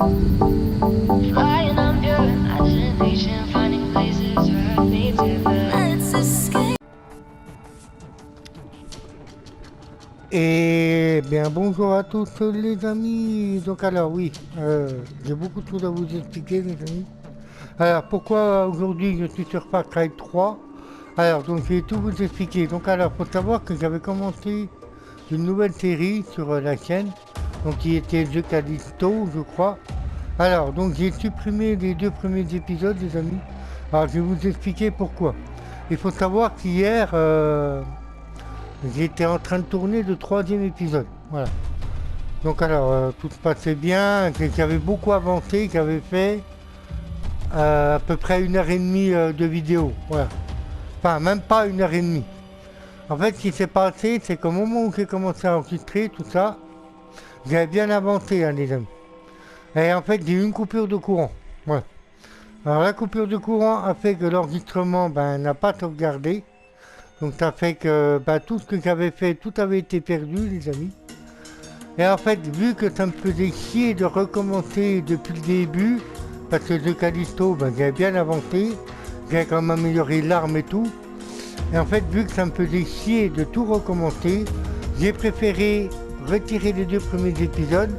Flying on pure imagination, finding places where we never. Let's escape. Eh bien, bonjour à tous les amis. Donc alors oui, j'ai beaucoup de choses à vous expliquer les amis. Alors pourquoi aujourd'hui je suis sur Far Cry 3? Alors donc je vais tout vous expliquer. Donc alors faut savoir que j'avais commencé une nouvelle série sur la chaîne, donc qui était The Callisto je crois. Alors donc j'ai supprimé les deux premiers épisodes les amis. Alors je vais vous expliquer pourquoi. Il faut savoir qu'hier j'étais en train de tourner le troisième épisode. Voilà. Donc alors, tout se passait bien, j'avais beaucoup avancé, j'avais fait à peu près 1 heure et demie de vidéo. Voilà. Enfin, même pas 1 heure et demie. En fait, ce qui s'est passé, c'est qu'au moment où j'ai commencé à enregistrer tout ça, j'avais bien avancé, hein, les amis. Et en fait, j'ai eu une coupure de courant. Voilà. Alors la coupure de courant a fait que l'enregistrement n'a pas sauvegardé. Donc ça fait que tout ce que j'avais fait, tout avait été perdu, les amis. Et en fait, vu que ça me faisait chier de recommencer depuis le début, parce que The Callisto, j'avais bien avancé, j'avais quand même amélioré l'arme et tout. Et en fait, vu que ça me faisait chier de tout recommencer, j'ai préféré retirer les deux premiers épisodes.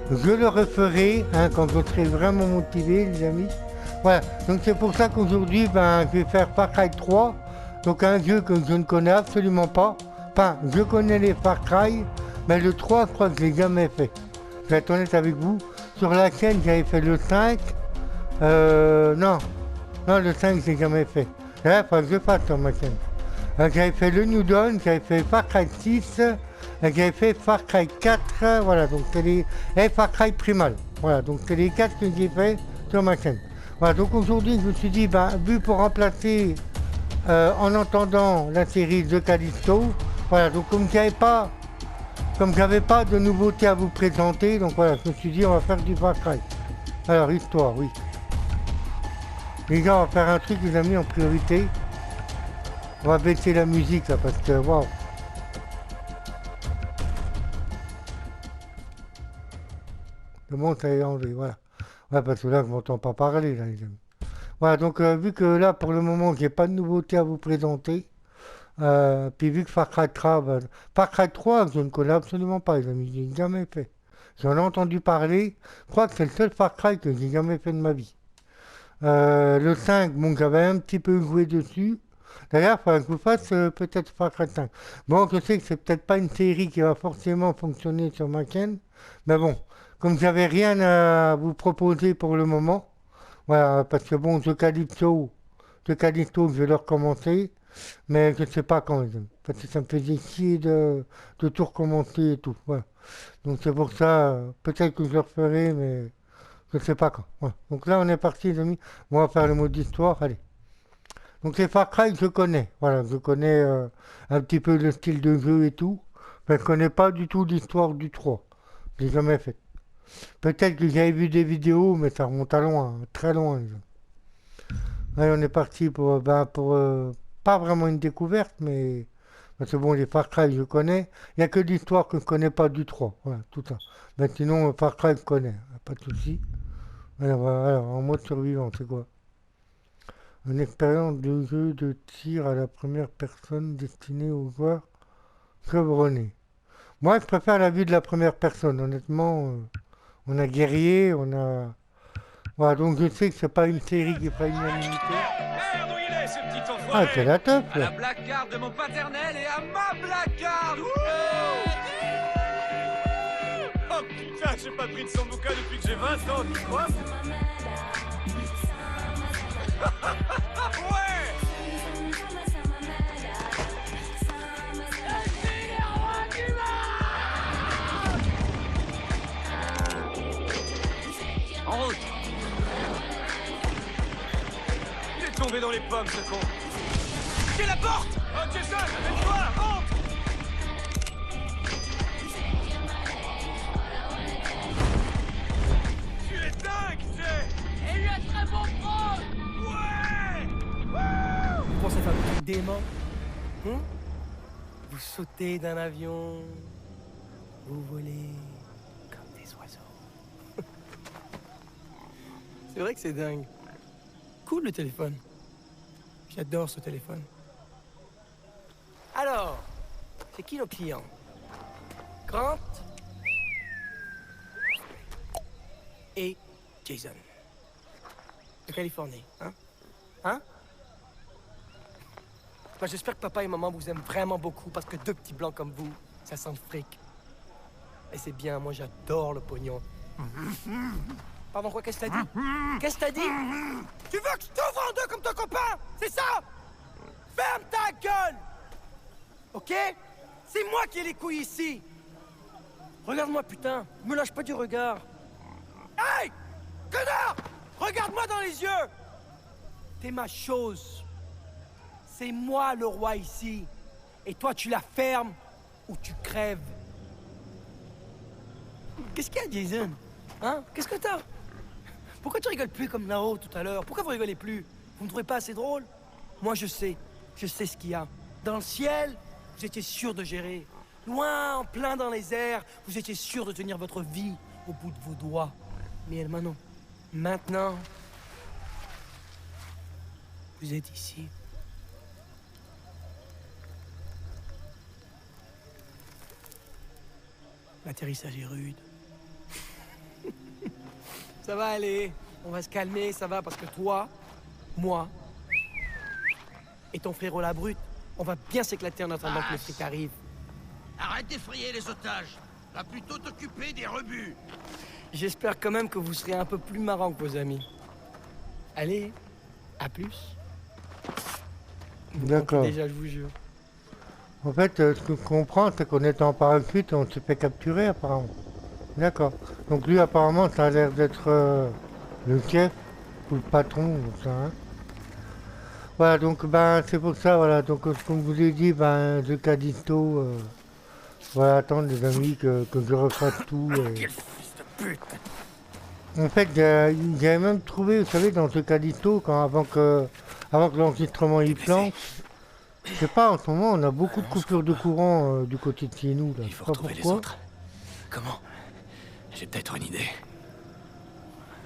Je le referai quand je serai vraiment motivé, les amis. Voilà, donc c'est pour ça qu'aujourd'hui, je vais faire Far Cry 3. Donc un jeu que je ne connais absolument pas. Enfin, je connais les Far Cry, mais le 3, je crois que je l'ai jamais fait. Je vais être honnête avec vous. Sur la chaîne, j'avais fait le 5. Non. Non, le 5, je l'ai jamais fait. Là, il faut que je fasse sur ma chaîne. J'avais fait le New Dawn, j'avais fait Far Cry 6, j'avais fait Far Cry 4, voilà, donc c'est les... Et Far Cry Primal. Voilà, donc c'est les 4 que j'ai fait sur ma chaîne. Voilà, donc aujourd'hui, je me suis dit, vu pour remplacer, en entendant la série The Callisto, voilà, donc comme j'avais pas de nouveautés à vous présenter, donc voilà, je me suis dit, on va faire du Far Cry. Alors, histoire, oui. Les gars, on va faire un truc, les amis, en priorité. On va baisser la musique, là, parce que, waouh. Le monde, ça est enlevé, voilà. Ouais, parce que là, je m'entends pas parler, là, les amis. Voilà, donc, vu que là, pour le moment, j'ai pas de nouveautés à vous présenter, puis vu que Far Cry 3, Far Cry 3, je ne connais absolument pas, les amis, j'ai jamais fait. J'en ai entendu parler, je crois que c'est le seul Far Cry que j'ai jamais fait de ma vie. Le 5, bon, j'avais un petit peu joué dessus. D'ailleurs, il faudrait que je vous fasse peut-être Far Cry 5. Bon, je sais que c'est peut-être pas une série qui va forcément fonctionner sur ma chaîne, mais bon, comme j'avais rien à vous proposer pour le moment, voilà, parce que bon, The Calypso, je vais le recommencer, mais je ne sais pas quand, parce que ça me faisait chier de tout recommencer et tout, voilà. Donc c'est pour ça, peut-être que je le referai, mais je ne sais pas quand. Voilà. Donc là, on est parti, les amis. On va faire le mot d'histoire, allez. Donc les Far Cry, je connais. Voilà, je connais un petit peu le style de jeu et tout. Mais je ne connais pas du tout l'histoire du 3. J'ai jamais fait. Peut-être que j'avais vu des vidéos, mais ça remonte à loin, très loin. Allez, on est parti pour pas vraiment une découverte, mais parce que bon, les Far Cry, je connais. Il n'y a que l'histoire que je ne connais pas du 3. Voilà, tout ça. Mais sinon, Far Cry, je connais. Pas de souci. Alors, en mode survivant, c'est quoi? Une expérience de jeu de tir à la première personne destinée aux joueurs chevronnés. Moi, je préfère la vue de la première personne. Honnêtement, on a guerrier, on a... Voilà, donc je sais que c'est pas une série qui fera unanimité. Merde, où il est, ce petit Ah, c'est enfoiré? la teuf, À là. la blackguard de mon paternel et à ma blackguard. Oh putain, j'ai pas pris de son bouquin depuis que j'ai 20 ans, tu crois? Ouais. En route. Il est tombé dans les pommes, ce con. C'est la porte. Oh Jason, aide-toi, rentre. Tu es dingue, Jay. Et lui a très bon pro. Ouais. Vous pensez faire des trucs déments? Vous sautez d'un avion, vous volez comme des oiseaux. C'est vrai que c'est dingue. Cool le téléphone. J'adore ce téléphone. Alors, c'est qui nos clients? Grant et Jason. De Californie, hein? Hein? Bah, j'espère que papa et maman vous aiment vraiment beaucoup parce que deux petits blancs comme vous, ça sent le fric. Et c'est bien, moi j'adore le pognon. Pardon, quoi, qu'est-ce que t'as dit? Qu'est-ce que t'as dit? Tu veux que je t'ouvre en deux comme ton copain? C'est ça? Ferme ta gueule! Ok? C'est moi qui ai les couilles ici! Regarde-moi, putain! Me lâche pas du regard! Hey! Connard! Regarde-moi dans les yeux! T'es ma chose. C'est moi le roi ici. Et toi, tu la fermes ou tu crèves. Qu'est-ce qu'il y a, Jason? Hein? Qu'est-ce que t'as? Pourquoi tu rigoles plus comme là-haut tout à l'heure? Pourquoi vous rigolez plus? Vous me trouvez pas assez drôle? Moi, je sais ce qu'il y a. Dans le ciel, vous étiez sûr de gérer. Loin, en plein dans les airs, vous étiez sûr de tenir votre vie au bout de vos doigts. Mais hermano, maintenant, vous êtes ici. L'atterrissage est rude. Ça va aller, on va se calmer, ça va, parce que toi, moi, et ton frérot la brute, on va bien s'éclater en attendant que le fric arrive. Arrête d'effrayer les otages. Va plutôt t'occuper des rebuts. J'espère quand même que vous serez un peu plus marrant que vos amis. Allez, à plus. D'accord. Déjà, je vous jure. En fait, ce que je comprends, c'est qu'en étant en parachute, on se fait capturer apparemment. D'accord. Donc lui, apparemment, ça a l'air d'être le chef ou le patron, ça. Hein. Voilà, donc ben c'est pour ça, voilà. Donc comme je vous ai dit, ben The Callisto, voilà, attendre les amis que je refasse tout. Quel fils de pute! En fait, j'avais même trouvé, vous savez, dans The Callisto, avant que l'enregistrement y plante, je sais pas, en ce moment, on a beaucoup de coupures de courant du côté de chez nous, là. Il Je sais faut pas retrouver les pourquoi. autres. Comment? J'ai peut-être une idée.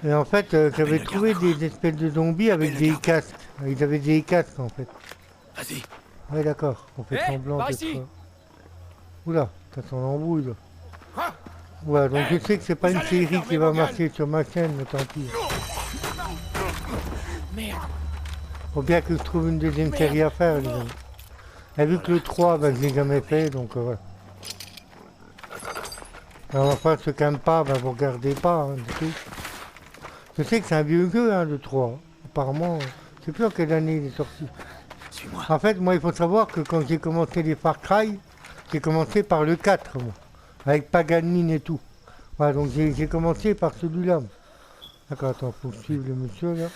Et en fait, j'avais le trouvé garde-corps. des espèces de zombies avec Appelle le des garde. casques. Ils avaient des casques, en fait. Vas-y. Ouais, d'accord. On fait Hé, semblant par d'être... ici. Oula, ça sent l'embrouille, là. Quoi? Ouais, donc je sais que c'est pas vous une allez série fermer qui va vos gueules. marcher sur ma chaîne, mais tant pis. Merde! Faut bien que je trouve une deuxième série à faire, les amis. Et vu que le 3, ben, je l'ai jamais fait, donc voilà. Alors enfin, se calme pas, ben, vous regardez pas, hein, du tout. Je sais que c'est un vieux jeu, hein, le 3. Apparemment, je sais plus en quelle année il est sorti. Suis-moi. En fait, moi, il faut savoir que quand j'ai commencé les Far Cry, j'ai commencé par le 4, moi. Avec Paganine et tout. Voilà, donc j'ai commencé par celui-là. D'accord, attends, faut suivre le monsieur, là.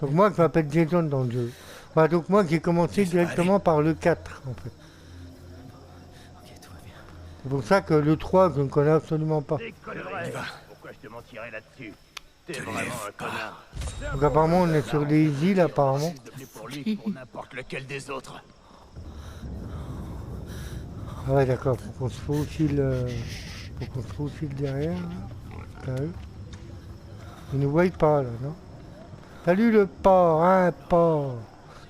Donc moi, je m'appelle Jason dans le jeu. Voilà, donc moi, j'ai commencé Jason, directement par le 4, en fait. Ok, tout va bien. C'est pour ça que le 3, je ne connais absolument pas. Déconnerais. On y va. Pourquoi je te mentirais là-dessus? T'es Te vraiment lève un pas. connard. Donc apparemment, on est sur des îles, apparemment. Je suis devenu pour lui pour n'importe lequel des autres. Ah ouais, d'accord, faut qu'on se faufile, faut qu'on se faufile derrière, là. Sérieux. Ils ne voient pas, là, non? Salut le porc, hein, porc.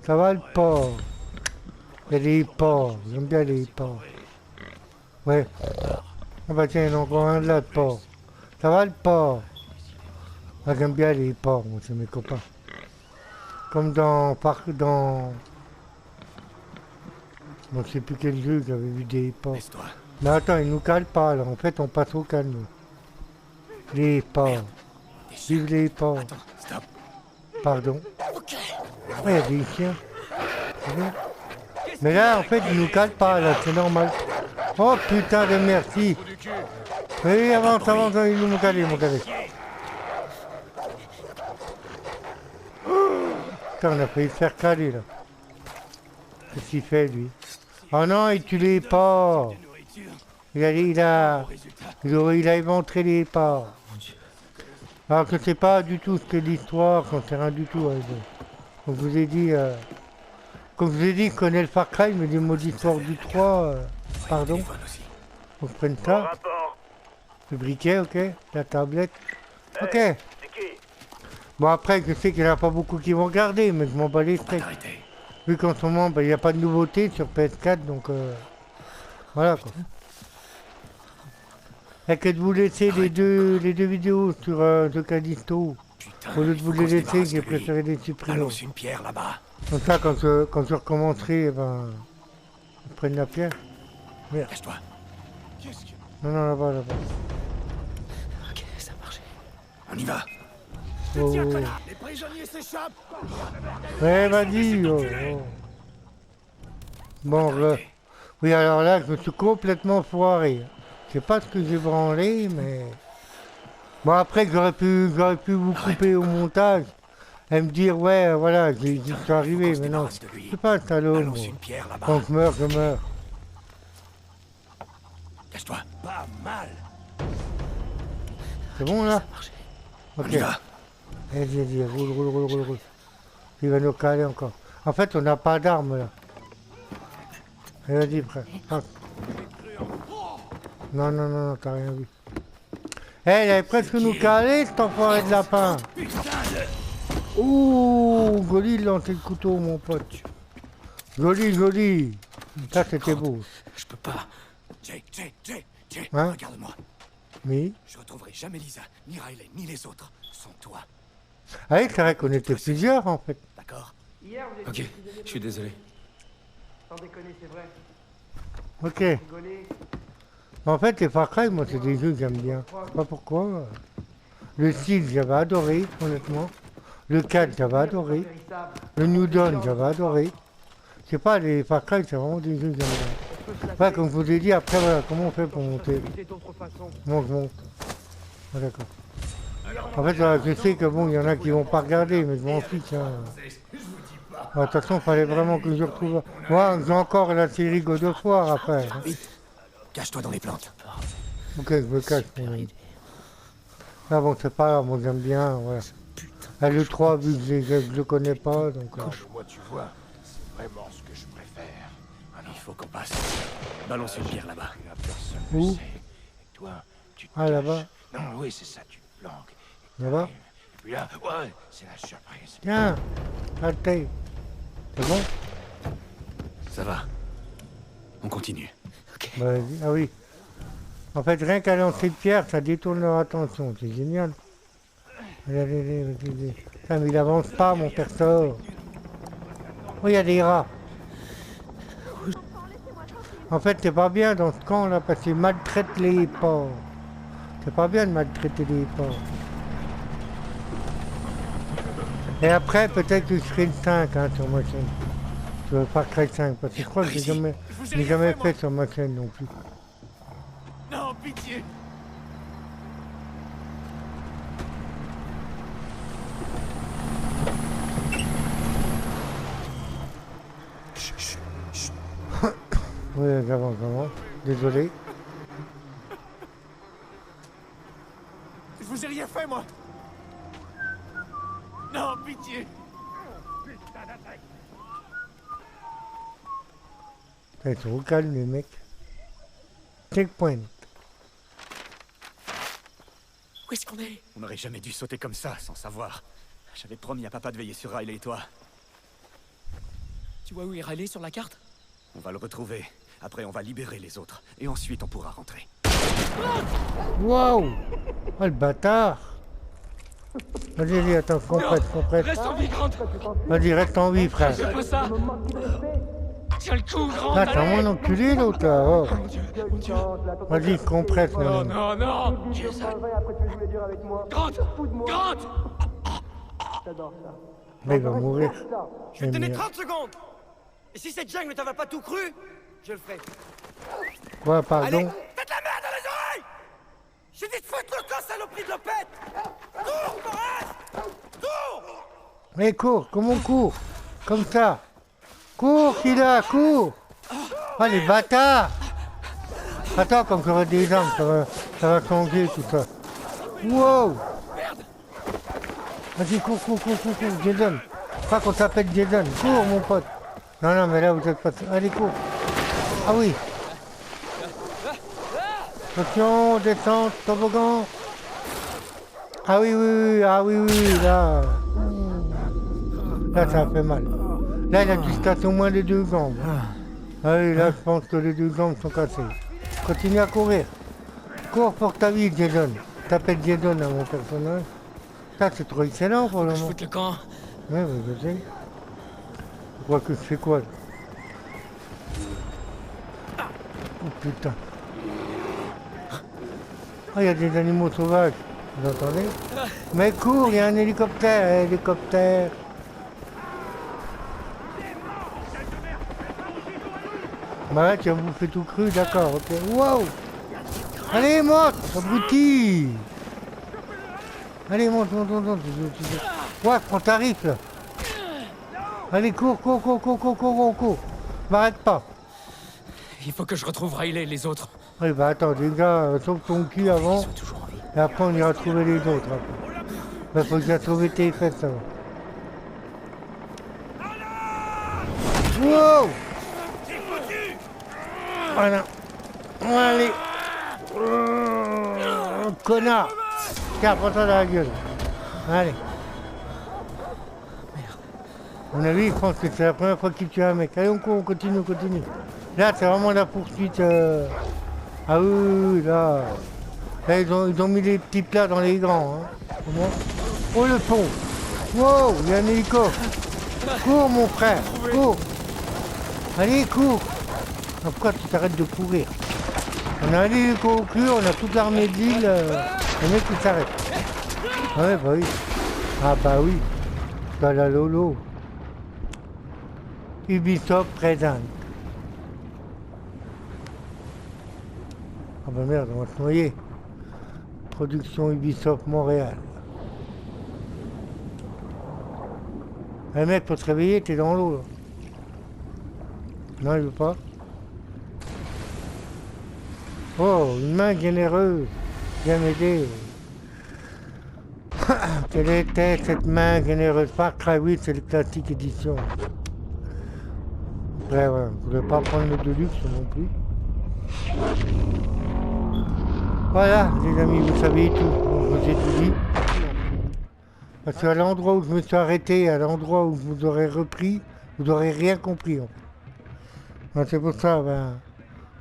Ça va le porc? Il y a des porcs, j'aime bien les porcs. Ouais. Ah bah tiens, il y en a encore un là, de porc. Ça va le porc? Ah, j'aime bien les porcs, moi, c'est mes copains. Comme dans... Bon, je sais plus quel jeu j'avais vu des porcs. Laisse-toi. Mais attends, ils nous calent pas, là. En fait, on passe au calme. Les porcs. Vive les porcs. Attends, stop. Pardon. Ouais, il y a des chiens. C'est bien. Mais là, en fait, ils nous calent pas, là, c'est normal. Oh putain de merci. Oui, avance, avance, ils nous calent, mon calé. Putain, on a failli se faire caler, là. Qu'est-ce qu'il fait, lui? Oh non, il tue les porcs. Il a éventré les porcs. Alors que c'est pas du tout ce que l'histoire, quand c'est rien du tout. Hein. Comme je vous ai dit, comme je vous ai dit, je connais le Far Cry, mais les mots d'histoire du 3, pardon, Téléphone aussi. on prenne ça. Rapport. Le briquet, ok. La tablette. Ok. C'est qui? Bon après, je sais qu'il n'y en a pas beaucoup qui vont regarder, mais je m'en bats les Faut pas steaks. t'arrêter. Vu qu'en ce moment, il n'y a pas de nouveauté sur PS4, donc voilà quoi. Et que de vous laisser les deux vidéos sur The Callisto, Putain, au lieu de il vous faut qu'on les se laisser, débarrasse j'ai de lui. préféré les supprimer. Balance une pierre là-bas. Comme ça, quand je recommencerai, eh ben, je prenne la pierre. Cache-toi. Qu'est-ce que... Non, non, là-bas, là-bas. Ok, ça a marché. On y va. Oh. Les prisonniers s'échappent. Ouais, vas-y. Oh, oh. Bon, Arrêtez. oui, alors là, je me suis complètement foiré. Je sais pas ce que j'ai branlé, mais... Bon, après, j'aurais pu vous couper au montage et me dire, ouais, voilà, j'y suis arrivé, mais non. De lui. Je suis pas un salaud, moi. Balance une pierre là-bas. Quand je meurs, je meurs. Cache-toi. Pas mal. C'est bon, là? Marché. Ok. On y va. Vas-y, roule. Il va nous caler encore. En fait, on n'a pas d'armes, là. Allez, vas-y, frère. Passe. Non, t'as rien vu. Eh, il avait presque nous calé, cet enfoiré de lapin. Ouh, Goli, il lançait le couteau, mon pote. Joli. Ça, c'était beau. Je peux pas. Jay, Hein? regarde-moi. Oui. Je retrouverai jamais Lisa, ni Riley, ni les autres, sans toi. Ah oui, c'est vrai qu'on était plusieurs, en fait. D'accord? Hier, vous Ok, je suis désolé. Sans déconner, c'est vrai. Ok. Rigoler. En fait, les Far Cry, moi, c'est des jeux que j'aime bien. Je sais pas pourquoi. Le 6, j'avais adoré, honnêtement. Le 4, j'avais adoré. Le New Dawn, j'avais adoré. Je sais pas, les Far Cry, c'est vraiment des jeux que j'aime bien. Ouais, comme je vous ai dit, après, voilà, comment on fait pour monter? Comment je monte? Ah, d'accord. En fait, voilà, je sais que bon, il y en a qui vont pas regarder, mais je m'en fiche. Hein. De toute façon, il fallait vraiment que je retrouve... Moi, j'ai encore la série God of War à faire. Hein. Cache-toi dans les plantes. Ok, je me cache. Là, bon, c'est pas grave, moi j'aime bien, voilà. Ah, le 3, vu que je le connais pas, donc... Moi, tu vois, c'est vraiment ce que je préfère. Il faut qu'on passe. Balance une pierre là-bas. Là, personne Où? ne sait. Et toi, tu te Ah, là-bas. caches. Non, oui, c'est ça, tu te planques. Là-bas? Et puis là, ouais, c'est la surprise. Tiens, arrêtez. C'est bon? Ça va. On continue. Ok. Bah, vas-y. Ah oui. En fait, rien qu'à lancer de pierre, ça détourne leur attention. C'est génial. Allez. Putain, mais il avance pas, mon perso. Oh, il y a des rats. En fait, c'est pas bien dans ce camp là, parce qu'ils maltraitent les porcs. C'est pas bien de maltraiter les porcs. Et après, peut-être que je ferai le 5 hein, sur ma chaîne. Je veux pas créer 5, parce que je crois que j'ai jamais fait sur ma chaîne non plus. Non, pitié. Oui, j'avance. Désolé. Je vous ai rien fait, moi. Non, pitié. Ils sont au calme, les mecs. Checkpoint. Où est-ce qu'on est? On n'aurait jamais dû sauter comme ça, sans savoir. J'avais promis à papa de veiller sur Riley et toi. Tu vois où est Riley sur la carte? On va le retrouver. Après, on va libérer les autres. Et ensuite, on pourra rentrer. Waouh! Oh, le bâtard! Vas-y, attends, compresse. Reste en vie, Grant. Vas-y, reste en vie, frère. C'est pas ça. Tiens le coup, Grant. Ah, t'as moins enculé, l'autre, là. Oh. Vas-y, compresse, Non, maintenant. non. Grant. Là, il va mourir. Je vais te donner 30 secondes. Et si cette jungle ne t'avait pas tout cru, je le ferai. Quoi, Allez, pardon? faites la merde dans les oreilles. J'ai dit de foutre le camp, saloperie de lopette. Cours, Forrest. Cours. Mais cours, comment on court? Comme ça. Cours, Kila, cours! Ah, les bâtards! Attends, comme j'aurai des armes, ça va changer tout ça. Wow! Vas-y, cours, Jason. Pas qu'on t'appelle Jason. Cours, mon pote. Non, mais là, vous êtes pas... Allez, cours. Ah oui. Attention, descente, toboggan. Ah oui, oui, oui, ah oui, oui, oui, là. Là, ça fait mal. Là, il a dû se casser au moins les deux jambes. Ah oui, là, je pense que les deux jambes sont cassées. Continue à courir. Cours pour ta vie, Jason. T'appelles Jason à mon personnage. Ça, c'est trop excellent pour le Je moment. foute le camp. Ouais, je sais. Tu crois que je fais quoi là? Oh putain. Ah, il y a des animaux sauvages. Vous entendez? Mais cours, il y a un hélicoptère. Hélicoptère. Bah là, tu as bouffé tout cru, d'accord, ok. Wow! Allez, monte, abruti! Allez, monte, monte, monte, monte. Ouais, prends ta rifle. Allez, cours, cours, cours, cours, cours, cours, cours, cours. M'arrête pas. Il faut que je retrouve Riley et les autres. Oui, bah attends, déjà, sauve ton cul avant. Ils sont toujours en vie. Et après, on ira trouver les autres. Après. Bah, faut déjà sauver tes fesses, ça va. Wow! Voilà. Allez. Connard. Tiens, prends-toi dans la gueule. Allez. À mon avis, je pense que c'est la première fois qu'il tue un mec. Allez, on court, on continue, on continue. Là, c'est vraiment la poursuite. Ah oui, oui, oui, là. Là, ils ont mis les petits plats dans les grands. Hein. Comment? Oh, le pont. Wow, il y a un hélico. Cours, mon frère. Cours. Allez, cours. Ah, pourquoi tu t'arrêtes de courir? On a un hélico au cul, on a toute l'armée de l'île. Le mec, il s'arrête. Ah ouais, bah oui. Ah bah oui. T'as la Lolo. Ubisoft présente. Ah bah merde, on va se noyer. Production Ubisoft Montréal. Eh mec, faut te réveiller, t'es dans l'eau là. Non, il veut pas. Oh, une main généreuse. Viens m'aider. Quelle était cette main généreuse? Far Cry 8, c'est le classique édition. Ouais, ouais, je voulais pas prendre le Deluxe non plus. Voilà, les amis, vous savez tout. Je vous ai tout dit. Parce qu'à l'endroit où je me suis arrêté, à l'endroit où je vous aurais repris, vous n'aurez rien compris. En fait. Donc, c'est pour ça, ben,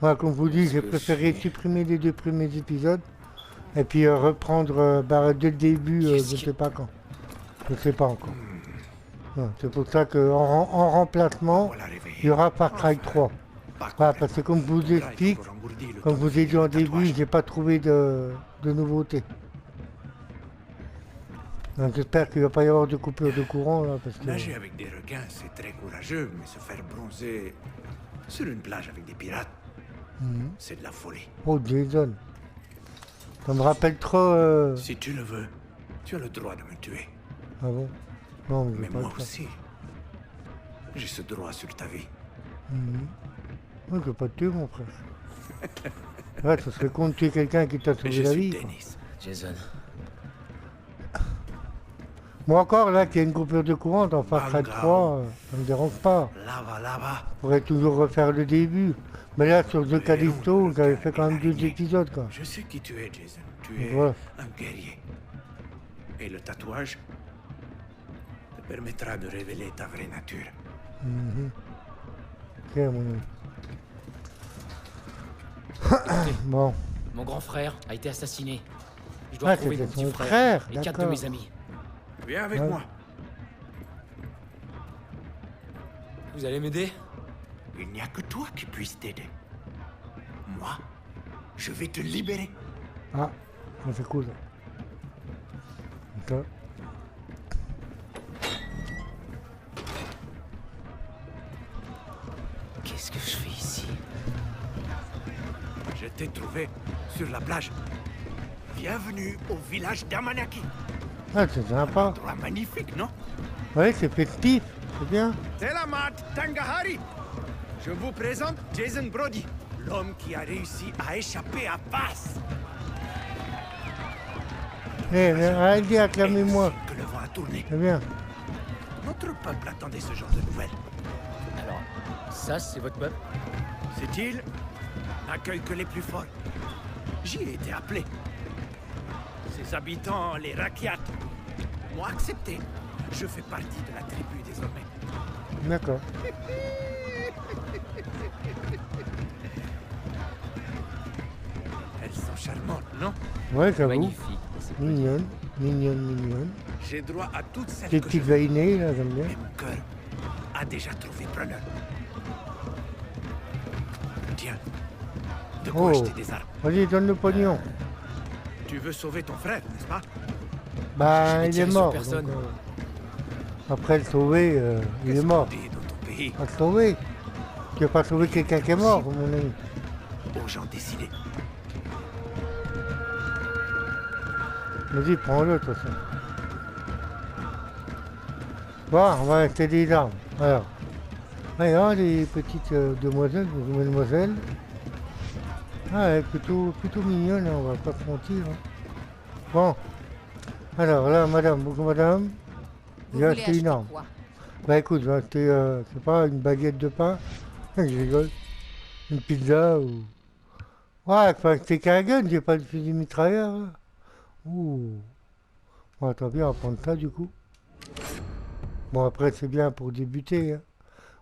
moi, comme je vous dis, j'ai préféré supprimer les deux premiers épisodes et puis reprendre dès le début, je ne sais pas quand. Je ne sais pas encore. Non, c'est pour ça qu'en remplacement, il y aura Far Cry 3. Voilà, parce que comme je vous explique, comme je vous ai dit en début, j'ai pas trouvé de nouveautés. Donc j'espère qu'il ne va pas y avoir de coupure de courant là, parce que... Nager avec des requins, c'est très courageux, mais se faire bronzer sur une plage avec des pirates, c'est de la folie. Oh Jason, ça me rappelle trop... Si tu le veux, tu as le droit de me tuer. Ah bon? Non, mais Mais j'ai pas moi le temps. aussi, j'ai ce droit sur ta vie. Moi, je veux pas te tuer, mon frère. Ouais, ça serait con de tuer quelqu'un qui t'a Et sauvé je la suis vie. quoi. Dennis. Jason. Moi encore, là, qu'il y a une coupure de courant dans Far Cry 3, ça me dérange pas. Là-bas, là-bas. Je pourrais toujours refaire le début. Mais là, sur The Callisto, j'avais fait quand même 2 épisodes, quoi. Je sais qui tu es, Jason. Tu es Voilà. un guerrier. Et le tatouage te permettra de révéler ta vraie nature. Ok, mon ami. Bon. Mon grand frère a été assassiné. Je dois Ah, retrouver c'était mon petit son frère, frère, et 4 de d'accord. mes amis. Viens avec Ouais. moi. Vous allez m'aider? Il n'y a que toi qui puisse t'aider. Moi, je vais te libérer. Ah, ça c'est cool. Ok. Qu'est-ce que je fais ici? Je t'ai trouvé sur la plage. Bienvenue au village d'Amanaki. Ah, c'est sympa. Endroit magnifique, non? Oui, c'est festif, c'est bien. Telamat Tangahari. Je vous présente Jason Brody, l'homme qui a réussi à échapper à Bass. Allez, acclamez-moi. Que le vent a tourné. C'est bien. Notre peuple attendait ce genre de nouvelles. Alors, ça, c'est votre peuple? Cette île n'accueille que les plus forts. J'y ai été appelé. Ces habitants, les Rakyat, m'ont accepté. Je fais partie de la tribu désormais. D'accord. Elles sont charmantes, non? Ouais, j'avoue. Magnifique. c'est Mignonne, mignonne, mignonne. J'ai droit à toutes celles Des que petites je veux. veinées, là, j'aime bien. Mais mon cœur a déjà trouvé preneur. Tiens, de quoi Oh. acheter des armes? Vas-y, donne le pognon. Tu veux sauver ton frère, n'est-ce pas? Bah, jamais il est tiré sur mort. personne. donc, après le sauver, il est Qu'est-ce mort. qu'on dit dans ton pays Pas le sauver. Tu vas pas sauver quelqu'un qui est mort, mon ami. aux gens décidés? Vas-y, prends-le, de toute façon. Bon, on va acheter des armes. Alors. Regarde les petites demoiselles, ou mesdemoiselles. Ah, elle est plutôt mignonne, hein, on va pas se mentir. Hein. Bon. Alors là, madame, bonjour madame. Vous J'ai voulez acheté une acheter arme. quoi? Bah écoute, j'ai acheté, je sais pas, une baguette de pain. Je rigole. Une pizza ou... Ouais, faut acheter qu'un gun, j'ai pas de fusil mitrailleur. Là. Ouh. Bon, tant pis, on va prendre ça du coup. Bon, après, c'est bien pour débuter. Hein.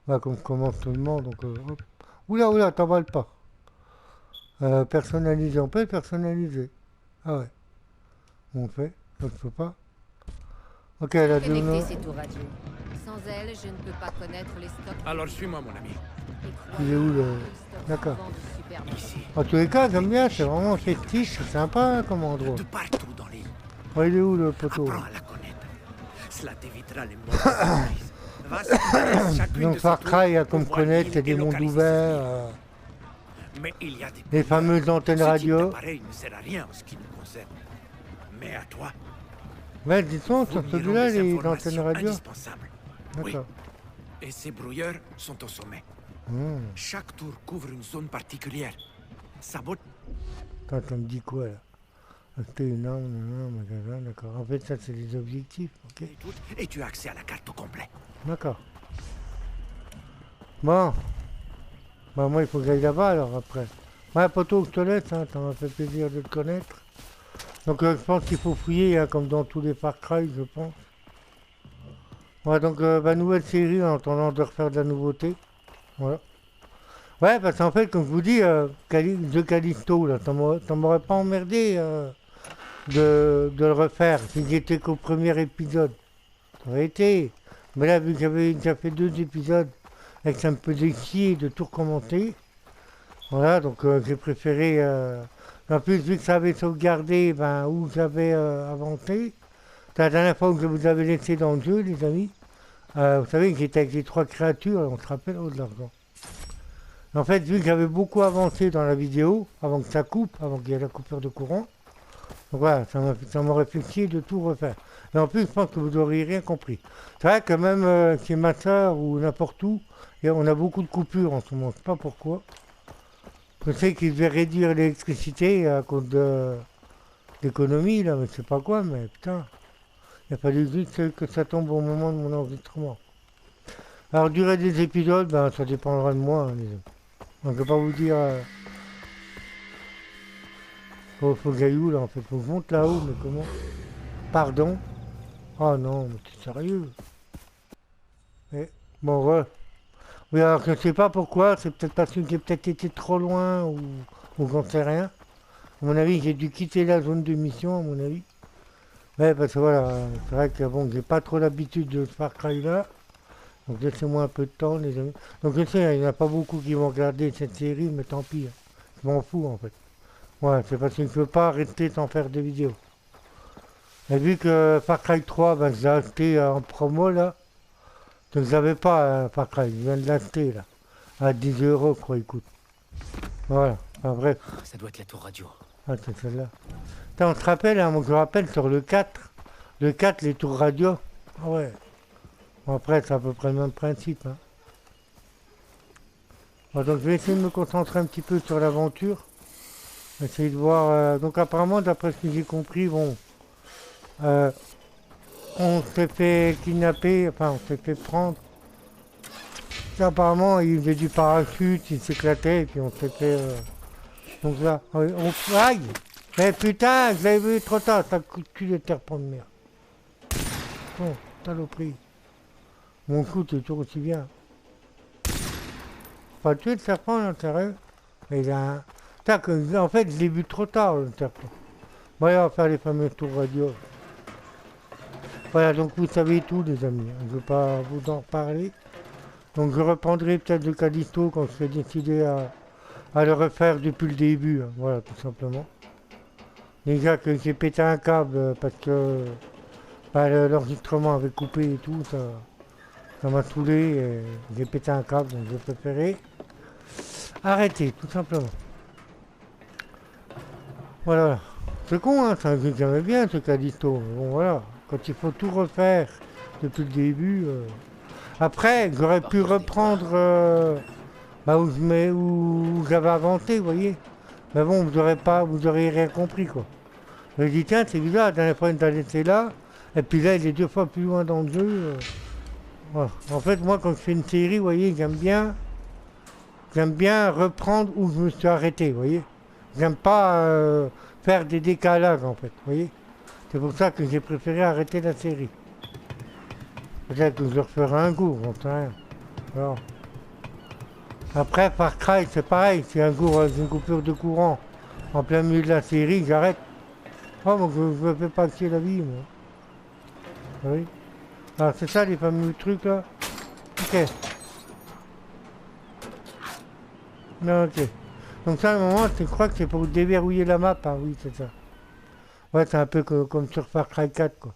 Voilà, comme commence seulement, donc hop. Oula, t'emballes pas. Personnalisé, on peut personnaliser. Ah ouais. On fait, donc je peux pas. Ok, la Connecter deuxième. ces tours radio. Sans elles, je ne peux pas connaître les stocks. Alors suis-moi, mon ami. Il est où le... D'accord. En tous les cas, j'aime bien, c'est vraiment festif, c'est sympa comme endroit. De partout dans l'île. Ouais, il est où le poteau? Apprends à la connaître. Cela t'évitera les mauvaises surprises. Va s'intéresser chacune Donc de Far ces Cry, tours comme pour voir connaître, l'île c'est des et mondes localiser ouverts. ses îles. Mais il y a des Les fameuses antennes Ce type radio. d'appareil ne sert à rien en ce qui nous concerne. Mais à toi, Ouais, dis-moi, sur fourniront celui-là, des les informations antennes radio. indispensables. Oui. D'accord. Et ces brouilleurs sont au sommet. Mmh. Chaque tour couvre une zone particulière. Sabote. Attends, ça me dit quoi là? Acheter une arme, un magasin, d'accord. En fait, ça, c'est les objectifs, ok? Et tu as accès à la carte au complet. D'accord. Bon. Bah, moi, il faut que j'aille là-bas alors après. Ouais, poteau, je te laisse, hein, ça m'a fait plaisir de te connaître. Donc, je pense qu'il faut fouiller, hein, comme dans tous les Far Cry, je pense. Ouais, donc, nouvelle série en attendant de refaire de la nouveauté. Voilà. Ouais, parce qu'en fait, comme je vous dis, The Callisto, là, ça m'aurait pas emmerdé de le refaire si j'étais qu'au premier épisode. Ça aurait été. Mais là, vu que j'avais déjà fait 2 épisodes et que ça me faisait chier de tout recommencer, voilà, donc j'ai préféré. En plus, vu que ça avait sauvegardé où j'avais avancé, c'est la dernière fois que je vous avais laissé dans le jeu, les amis. Vous savez que j'étais avec les 3 créatures, on se rappelle, de l'argent. En fait, vu que j'avais beaucoup avancé dans la vidéo, avant que ça coupe, avant qu'il y ait la coupure de courant, donc voilà, ça m'aurait fait chier de tout refaire. Et en plus, je pense que vous n'auriez rien compris. C'est vrai que même chez ma soeur ou n'importe où, on a beaucoup de coupures en ce moment, je ne sais pas pourquoi. Je sais qu'ils devaient réduire l'électricité à cause de l'économie, là, mais je sais pas quoi, mais putain, il a fallu juste que ça tombe au moment de mon enregistrement. Alors, durée des épisodes, ça dépendra de moi, hein, les amis. Donc, je ne vais pas vous dire... Faut que j'aille où, là, en fait? Faut que je monte là-haut, mais comment? Pardon? Oh non, mais t'es sérieux? Bon, voilà. Oui, alors je ne sais pas pourquoi, c'est peut-être parce que j'ai peut-être été trop loin, ou j'en sais rien. À mon avis, j'ai dû quitter la zone de mission, à mon avis. Ouais, parce que voilà, c'est vrai que bon, j'ai pas trop l'habitude de ce Far Cry là. Donc laissez-moi un peu de temps, les amis. Donc je sais, il n'y en a pas beaucoup qui vont regarder cette série, mais tant pis. Je m'en fous, en fait. Ouais, c'est parce que je ne peux pas rester sans faire des vidéos. Et vu que Far Cry 3, je l'ai acheté en promo, là. Je ne savais pas, Far Cry, je viens de l'acheter, là. À 10 €, je crois, il coûte. Voilà, enfin bref. Ça doit être la tour radio. Ah, c'est celle-là. On se rappelle, hein, moi je me rappelle sur le 4. Le 4, les tours radio. Ah ouais. Bon, après, c'est à peu près le même principe. Hein. Bon, donc je vais essayer de me concentrer un petit peu sur l'aventure. Essayer de voir... donc apparemment, d'après ce que j'ai compris, bon... on s'est fait kidnapper, enfin on s'est fait prendre. Apparemment, il faisait du parachute, il s'éclatait, et puis on s'est fait... Donc là, on... Aïe! Mais putain, vous avez vu trop tard, ça coup de cul de terre de merde. Bon, saloperie. Mon coup, t'es toujours aussi bien. Pas tuer le serpent à l'intérieur. Mais il a un... Putain, en fait, je l'ai vu trop tard, le serpent. Bon, allez, on va faire les fameux tours radio. Voilà, donc vous savez tout, les amis. Je ne veux pas vous en reparler. Donc je reprendrai peut-être le Callisto quand je serai décidé à le refaire depuis le début. Hein. Voilà, tout simplement. Déjà que j'ai pété un câble parce que bah, l'enregistrement avait coupé et tout, ça m'a saoulé. J'ai pété un câble, donc j'ai préféré arrêter, tout simplement. Voilà. C'est con, hein, c'est un jeu que j'aimais bien, ce Callisto. Bon, voilà. Quand il faut tout refaire depuis le début. Après, j'aurais pu reprendre bah, où j'avais inventé, vous voyez. Mais bon, vous auriez rien compris, quoi. Je me dis, tiens, c'est bizarre, la dernière fois, il t'a laissé là. Et puis là, il est 2 fois plus loin dans le jeu. Voilà. En fait, moi, quand je fais une série, vous voyez, j'aime bien reprendre où je me suis arrêté, vous voyez. J'aime pas faire des décalages, en fait, vous voyez. C'est pour ça que j'ai préféré arrêter la série. Peut-être que je le referai un jour, j'en sais rien. Alors. Après, Far Cry, c'est pareil. Si un jour j'ai une coupure de courant en plein milieu de la série, j'arrête. Oh, moi, je ne me fais pas chier la vie, moi. Oui. Alors, c'est ça, les fameux trucs, là. Ok. Non, ok. Donc ça, à un moment, je crois que c'est pour déverrouiller la map. Ah oui, c'est ça. Ouais, c'est un peu comme sur Far Cry 4, quoi.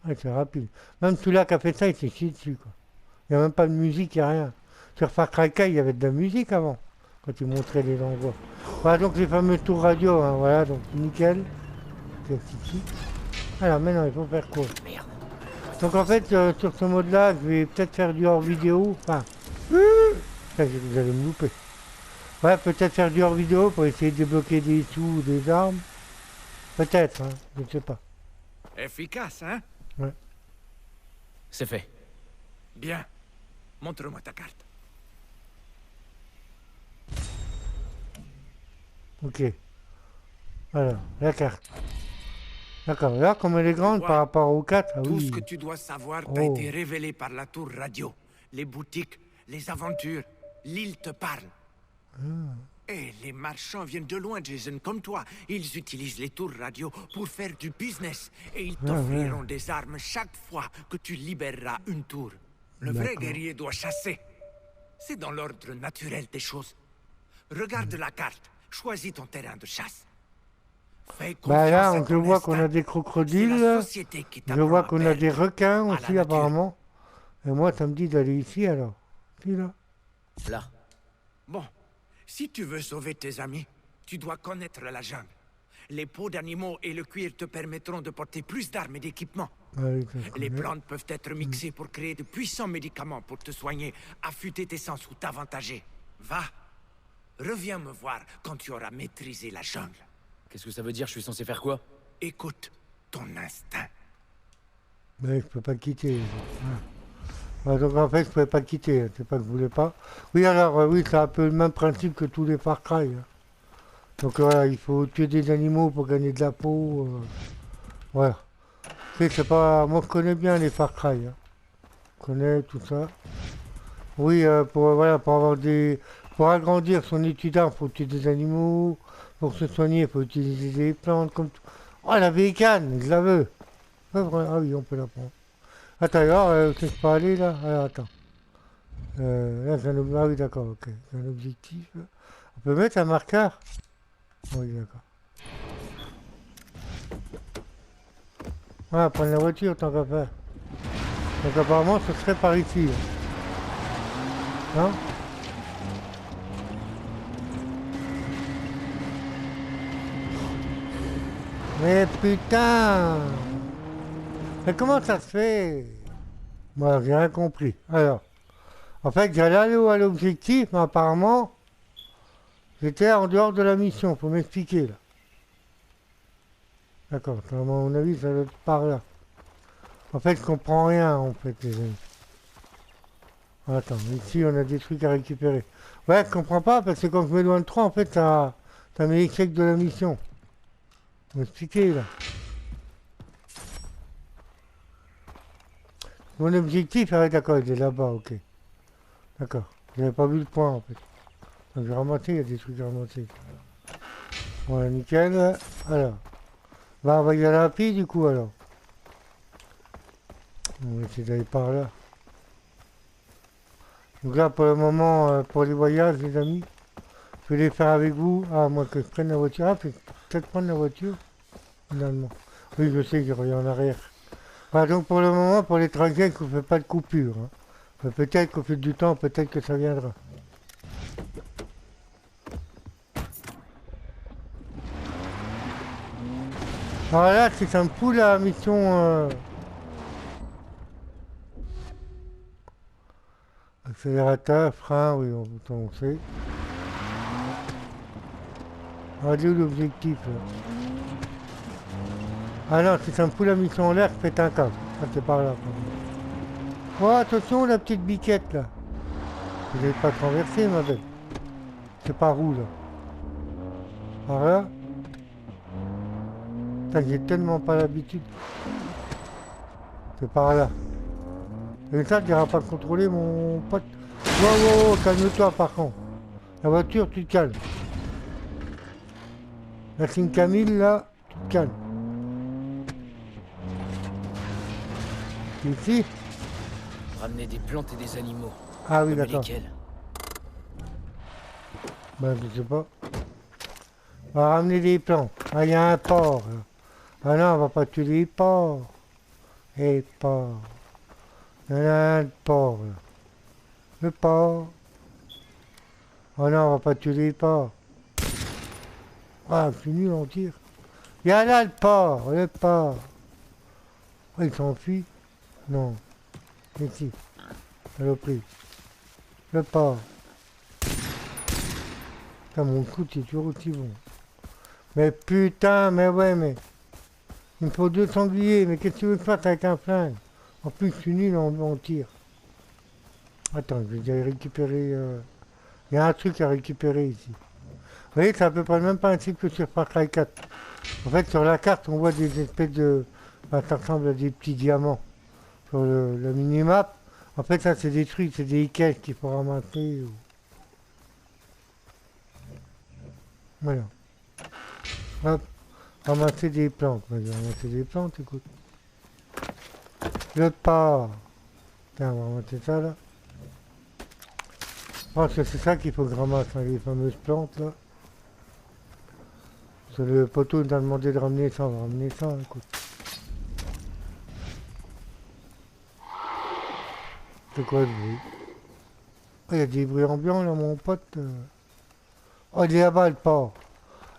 Ouais, c'est rapide. Même celui-là qui a fait ça, il s'est chié dessus, quoi. Il n'y a même pas de musique, il n'y a rien. Sur Far Cry 4, il y avait de la musique avant, quand il montrait les endroits. Voilà donc les fameux tours radio, hein, voilà, donc nickel. C'est ici. Alors maintenant, il faut faire quoi? Donc en fait, sur ce mode-là, je vais peut-être faire du hors vidéo. Enfin, vous allez me louper. Ouais, peut-être faire du hors vidéo pour essayer de débloquer des sous ou des armes. Peut-être, hein, je ne sais pas. Efficace, hein? Ouais. C'est fait. Bien. Montre-moi ta carte. Ok. Alors, la carte. D'accord, là, comme elle est grande par rapport aux 4, ah Tout oui. ce que tu dois savoir t'a été révélé par la tour radio. Les boutiques, les aventures, l'île te parle. Et les marchands viennent de loin, Jason, comme toi. Ils utilisent les tours radio pour faire du business. Et ils t'offriront des armes chaque fois que tu libéreras une tour. Le vrai guerrier doit chasser. C'est dans l'ordre naturel des choses. Regarde la carte. Choisis ton terrain de chasse. Bah là, je vois qu'on a des crocodiles. Je vois qu'on a des requins aussi, apparemment. Et moi, ça me dit d'aller ici, alors. Ici, là. Là. Bon. Si tu veux sauver tes amis, tu dois connaître la jungle. Les peaux d'animaux et le cuir te permettront de porter plus d'armes et d'équipements. Ah oui, Les plantes peuvent être mixées pour créer de puissants médicaments pour te soigner, affûter tes sens ou t'avantager. Va. Reviens me voir quand tu auras maîtrisé la jungle. Qu'est-ce que ça veut dire? Je suis censé faire quoi? Écoute ton instinct. Mais je peux pas quitter. Ouais, donc en fait, je pouvais pas quitter. C'est pas que je voulais pas. Oui, alors, oui, c'est un peu le même principe que tous les Far Cry. Hein. Donc voilà, il faut tuer des animaux pour gagner de la peau. Voilà. C'est pas... Moi, je connais bien les Far Cry. Hein. Je connais tout ça. Oui, voilà, pour avoir des... Pour agrandir son étude d'armes, il faut tuer des animaux. Pour se soigner, il faut utiliser des plantes comme tout. Oh, la bécane, je la veux. Ah oui, on peut la prendre. Attends, alors, je sais pas aller là. Alors, attends. Là, c'est un... Ah oui, d'accord, ok. C'est un objectif. On peut mettre un marqueur? Oui, d'accord. Voilà, prendre la voiture tant qu'à faire. Donc apparemment, ce serait par ici. Non? Mais putain! Mais comment ça se fait? Moi, j'ai rien compris. Alors, en fait, j'allais aller à l'objectif, mais apparemment, j'étais en dehors de la mission. Faut m'expliquer, là. D'accord, à mon avis, ça doit être par là. En fait, je comprends rien, en fait, les amis. Attends, ici, on a des trucs à récupérer. Ouais, je comprends pas, parce que quand je m'éloigne trop, en fait, ça T'as mis l'échec de la mission. M'expliquer là. Mon objectif, ah d'accord, il est là-bas, ok. D'accord. J'avais pas vu le point en fait. Donc j'ai ramassé, il y a des trucs à ramasser. Voilà, nickel. Alors. Bah, on va y aller à pied du coup alors. On va essayer d'aller par là. Donc là pour le moment, pour les voyages les amis, je vais les faire avec vous. Ah, moi que je prenne la voiture. Ah, peut-être prendre la voiture finalement. Oui, je sais, j'ai rien en arrière. Voilà, donc pour le moment, pour les trajets, qu'on ne fait pas de coupure. Hein. Peut-être qu'au fil du temps, peut-être que ça viendra. Alors là, c'est un peu la mission... Accélérateur, frein, oui, on sait. Regardez où l'objectif là. Ah non, c'est un peu la mission en l'air, faites un câble. Ça c'est par là. Oh, attention la petite biquette là. Vous n'avez pas traversé ma belle. C'est par où là? Par là? Putain, j'ai tellement pas l'habitude. C'est par là. Et ça, tu n'iras pas contrôler mon pote. Wow, wow, calme-toi par contre. La voiture, tu te calmes. La signe Camille, là, tu te calmes. Ici? Ramener des plantes et des animaux. Ah oui, Mais d'accord. lesquels? Ben, je sais pas. On va ramener des plantes. Ah, il y a un porc, là. Ah non, on va pas tuer les porcs. Les porcs. Il y en a un de porc, là. Le porc. Oh non, on va pas tuer les porcs. Ah, c'est nul, on tire. Il y a là le porc, le porc. Oh, il s'enfuit. Non. Ici. Saloperie. Le porc. Putain, mon coup, c'est toujours aussi bon. Mais putain, mais ouais, mais... Il me faut 2 sangliers, mais qu'est-ce que tu veux que je fasse avec un flingue? En plus, je suis nul, on tire. Attends, je vais déjà récupérer... Il y a un truc à récupérer ici. Vous voyez, c'est à peu près le même principe que sur Far Cry 4. En fait, sur la carte, on voit des espèces de... Ben, ça ressemble à des petits diamants. Sur la minimap. En fait, ça, c'est des trucs, c'est des caisses qu'il faut ramasser. Ou... Voilà. Hop. Ramasser des plantes. On va ramasser des plantes, écoute. Le porc. Tiens, on va ramasser ça, là. Je pense que c'est ça qu'il faut que je ramasse, hein, les fameuses plantes, là. Parce que le poteau nous a demandé de ramener ça, on va ramener ça, écoute. C'est quoi le bruit? Oh, il y a des bruits ambiants, là, mon pote. Oh, il est là-bas, le porc.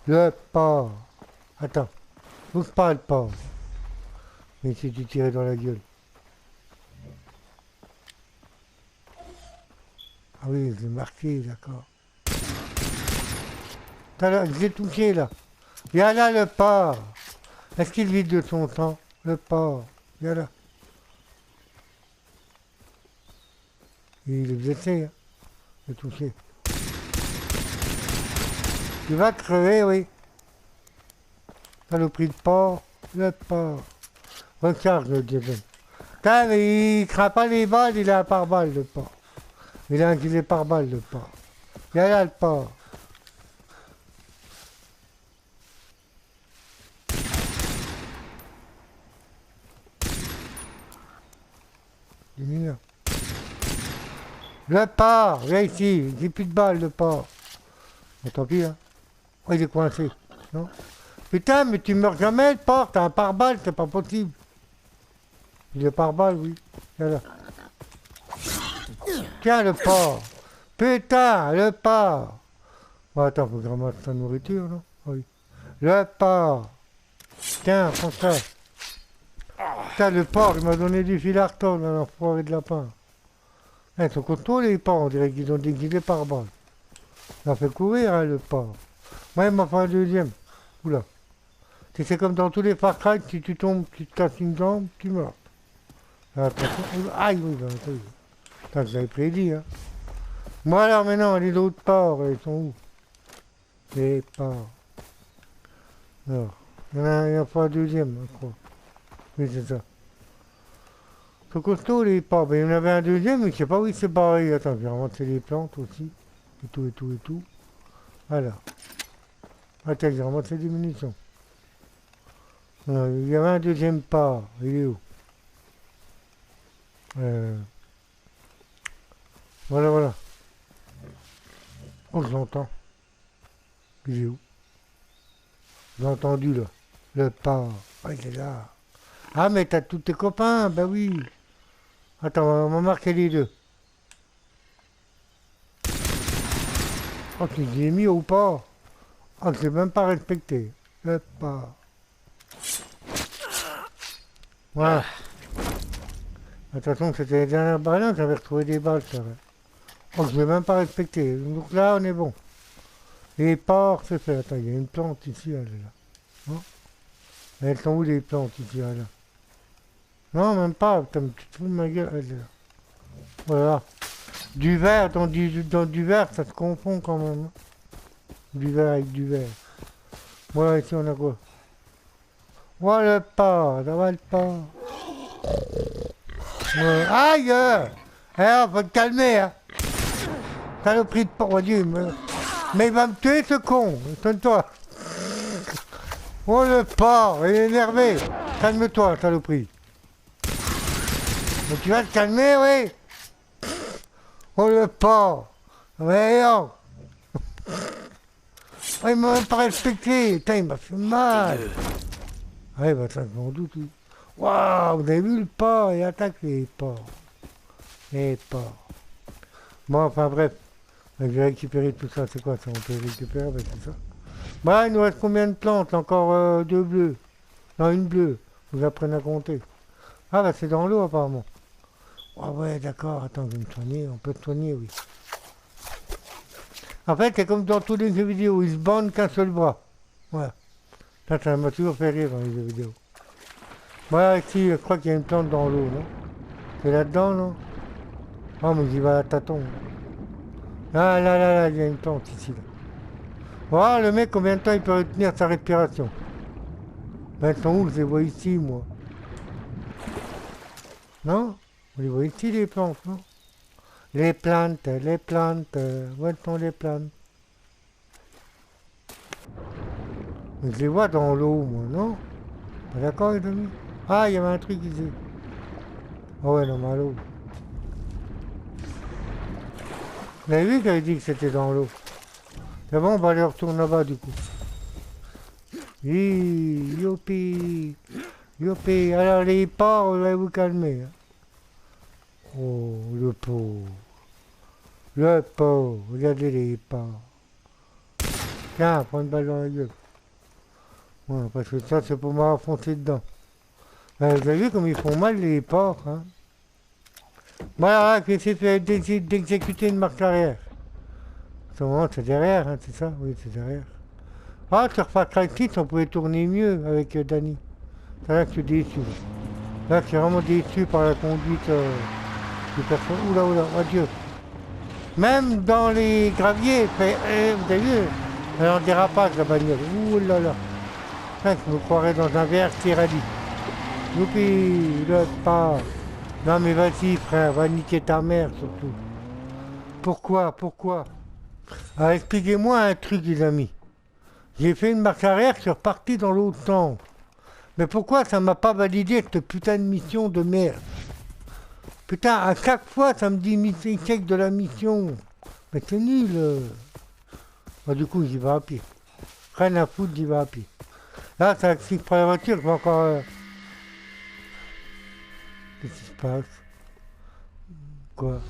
Le porc. Attends. Bouge pas, le porc. Mais si tu tirais dans la gueule. Ah oui, je l'ai marqué, d'accord. J'ai touché, là. Viens là, le porc. Est-ce qu'il vide de son temps? Le porc. Viens là. Il est blessé, hein. J'ai touché. Tu vas crever, oui. Saloperie de porc. Le porc. Recharge le diesel. Putain, mais il craint pas les balles, il a un pare-balles, le porc. Il a un gilet pare-balles, le porc. Viens là, le porc. Il est mineur. Le porc, viens ici, j'ai plus de balles, le porc. Bon, tant pis, hein. Oh, il est coincé, non? Putain, mais tu meurs jamais, le porc, t'as un pare-balles, c'est pas possible. Il est pare-balles, oui. Viens là. Tiens, le porc. Putain, le porc. Bon, attends, faut que je ramasse sa nourriture, non? Oui. Le porc. Tiens, prends ça. Putain, le porc, il m'a donné du fil à retordre, dans l'enfoiré de lapin. Ils sont costauds, les porcs, on dirait qu'ils ont des gilets pare-balles. Ça fait courir, hein, le porc. Moi, il m'a fait un deuxième. Oula. C'est comme dans tous les Far Cry, si tu tombes, tu te casses une jambe, tu meurs. Attention. Aïe, oui, ben, ça y est. Putain, je l'avais prédit, hein. Moi, alors, maintenant, les autres porcs, ils sont où? Les porcs. Alors, il n'y en a pas un deuxième, je crois. Oui, c'est ça. C'est costaud, les porcs. Ben, il y en avait un deuxième, mais je sais pas où il s'est barré. Attends, je vais remonter les plantes aussi. Et tout, et tout, et tout. Voilà. Attends, j'ai remonté des munitions. Alors, il y avait un deuxième porc. Il est où? Voilà, voilà. Oh, je l'entends. Il est où? J'ai entendu, là. Le porc. Ah, il est là. Ah, mais t'as tous tes copains, bah oui. Attends, on va marquer les deux. Oh, tu l'as mis au porc. Oh, je l'ai même pas respecté. Le porc. Voilà. Attention, c'était les dernières balles, j'avais retrouvé des balles, ça va. Oh, je l'ai même pas respecté. Donc là, on est bon. Les porcs, c'est fait. Attends, il y a une plante ici, elle est là. Non? Elles sont où les plantes ici, là? Non, même pas. Putain, tu te fous de ma gueule. Elle est là. Voilà. Du vert, dans du vert, ça se confond quand même. Hein. Du vert avec du vert. Voilà, ici, on a quoi? Voilà le porc, ça va le porc. Ouais. Aïe! Eh, faut te calmer, hein. Saloperie de porc, Dieu. Mais il va me tuer, ce con. Étonne-toi. Oh, le porc, il est énervé. Calme-toi, saloperie. Mais tu vas te calmer, oui? Oh, le porc. Voyons. Oh, il m'a même pas respecté. Putain, il m'a fait mal. Ouais, bah ça, je m'en doute. Oui. Waouh, vous avez vu le porc? Il attaque les porcs. Les porcs. Bon, enfin bref. Je vais récupérer tout ça. C'est quoi ça? On peut récupérer, bah, c'est ça. Bah, il nous reste combien de plantes? Encore deux bleues. Non, une bleue. Vous apprenez à compter. Ah, bah c'est dans l'eau apparemment. Ah ouais, d'accord. Attends, je vais me soigner. On peut te soigner, oui. En fait, c'est comme dans tous les jeux vidéo. Ils se bandent qu'un seul bras. Voilà. Ça m'a toujours fait rire dans les jeux vidéo. Voilà, ici, je crois qu'il y a une plante dans l'eau, non? C'est là-dedans, non? Oh, mais j'y vais à tâtons. Ah, là, il y a une plante ici, là. Voilà, le mec, combien de temps il peut retenir sa respiration? Ben, elles sont où? Je les vois ici, moi. Non? On les voit ici, les plantes, non? Les plantes, où sont les plantes? Mais je les vois dans l'eau, moi, non? Pas d'accord, les amis? Ah, il y avait un truc ici. Ah ouais, non, mais à l'eau. Vous avez vu qu'elle dit que c'était dans l'eau? C'est bon, on va aller retourner là-bas, du coup. Youpi! Youpi! Alors, les porcs, vous allez vous calmer. Hein. Oh, le pauvre. Le pauvre. Regardez les porcs. Tiens, prends une balle dans la gueule. Ouais, parce que ça, c'est pour m'avoir foncé dedans. Vous avez vu comme ils font mal, les porcs, hein? Voilà, je vais essayer d'exécuter une marche arrière. C'est derrière, hein, c'est ça? Oui, c'est derrière. Ah, sur Far Cry 6, on pouvait tourner mieux avec Danny. C'est là que je suis déçu. Là, je suis vraiment déçu par la conduite du personnage. Oula, oh Dieu. Même dans les graviers, vous avez vu, elle est en dérapage, la bagnole. Ouh là là. Là, je me croirais dans un verre qui rallie. Youpi, le pas. Non mais vas-y frère, va niquer ta mère surtout. Pourquoi? Alors expliquez-moi un truc les amis. J'ai fait une marche arrière, je suis reparti dans l'autre sens. Mais pourquoi ça m'a pas validé cette putain de mission de merde? Putain, à chaque fois ça me dit échec de la mission. Mais c'est nul. Bah, du coup j'y vais à pied. Rien à foutre, j'y vais à pied. Là ça explique pour la voiture, je vais encore... Qu'est-ce qui se passe? Quoi?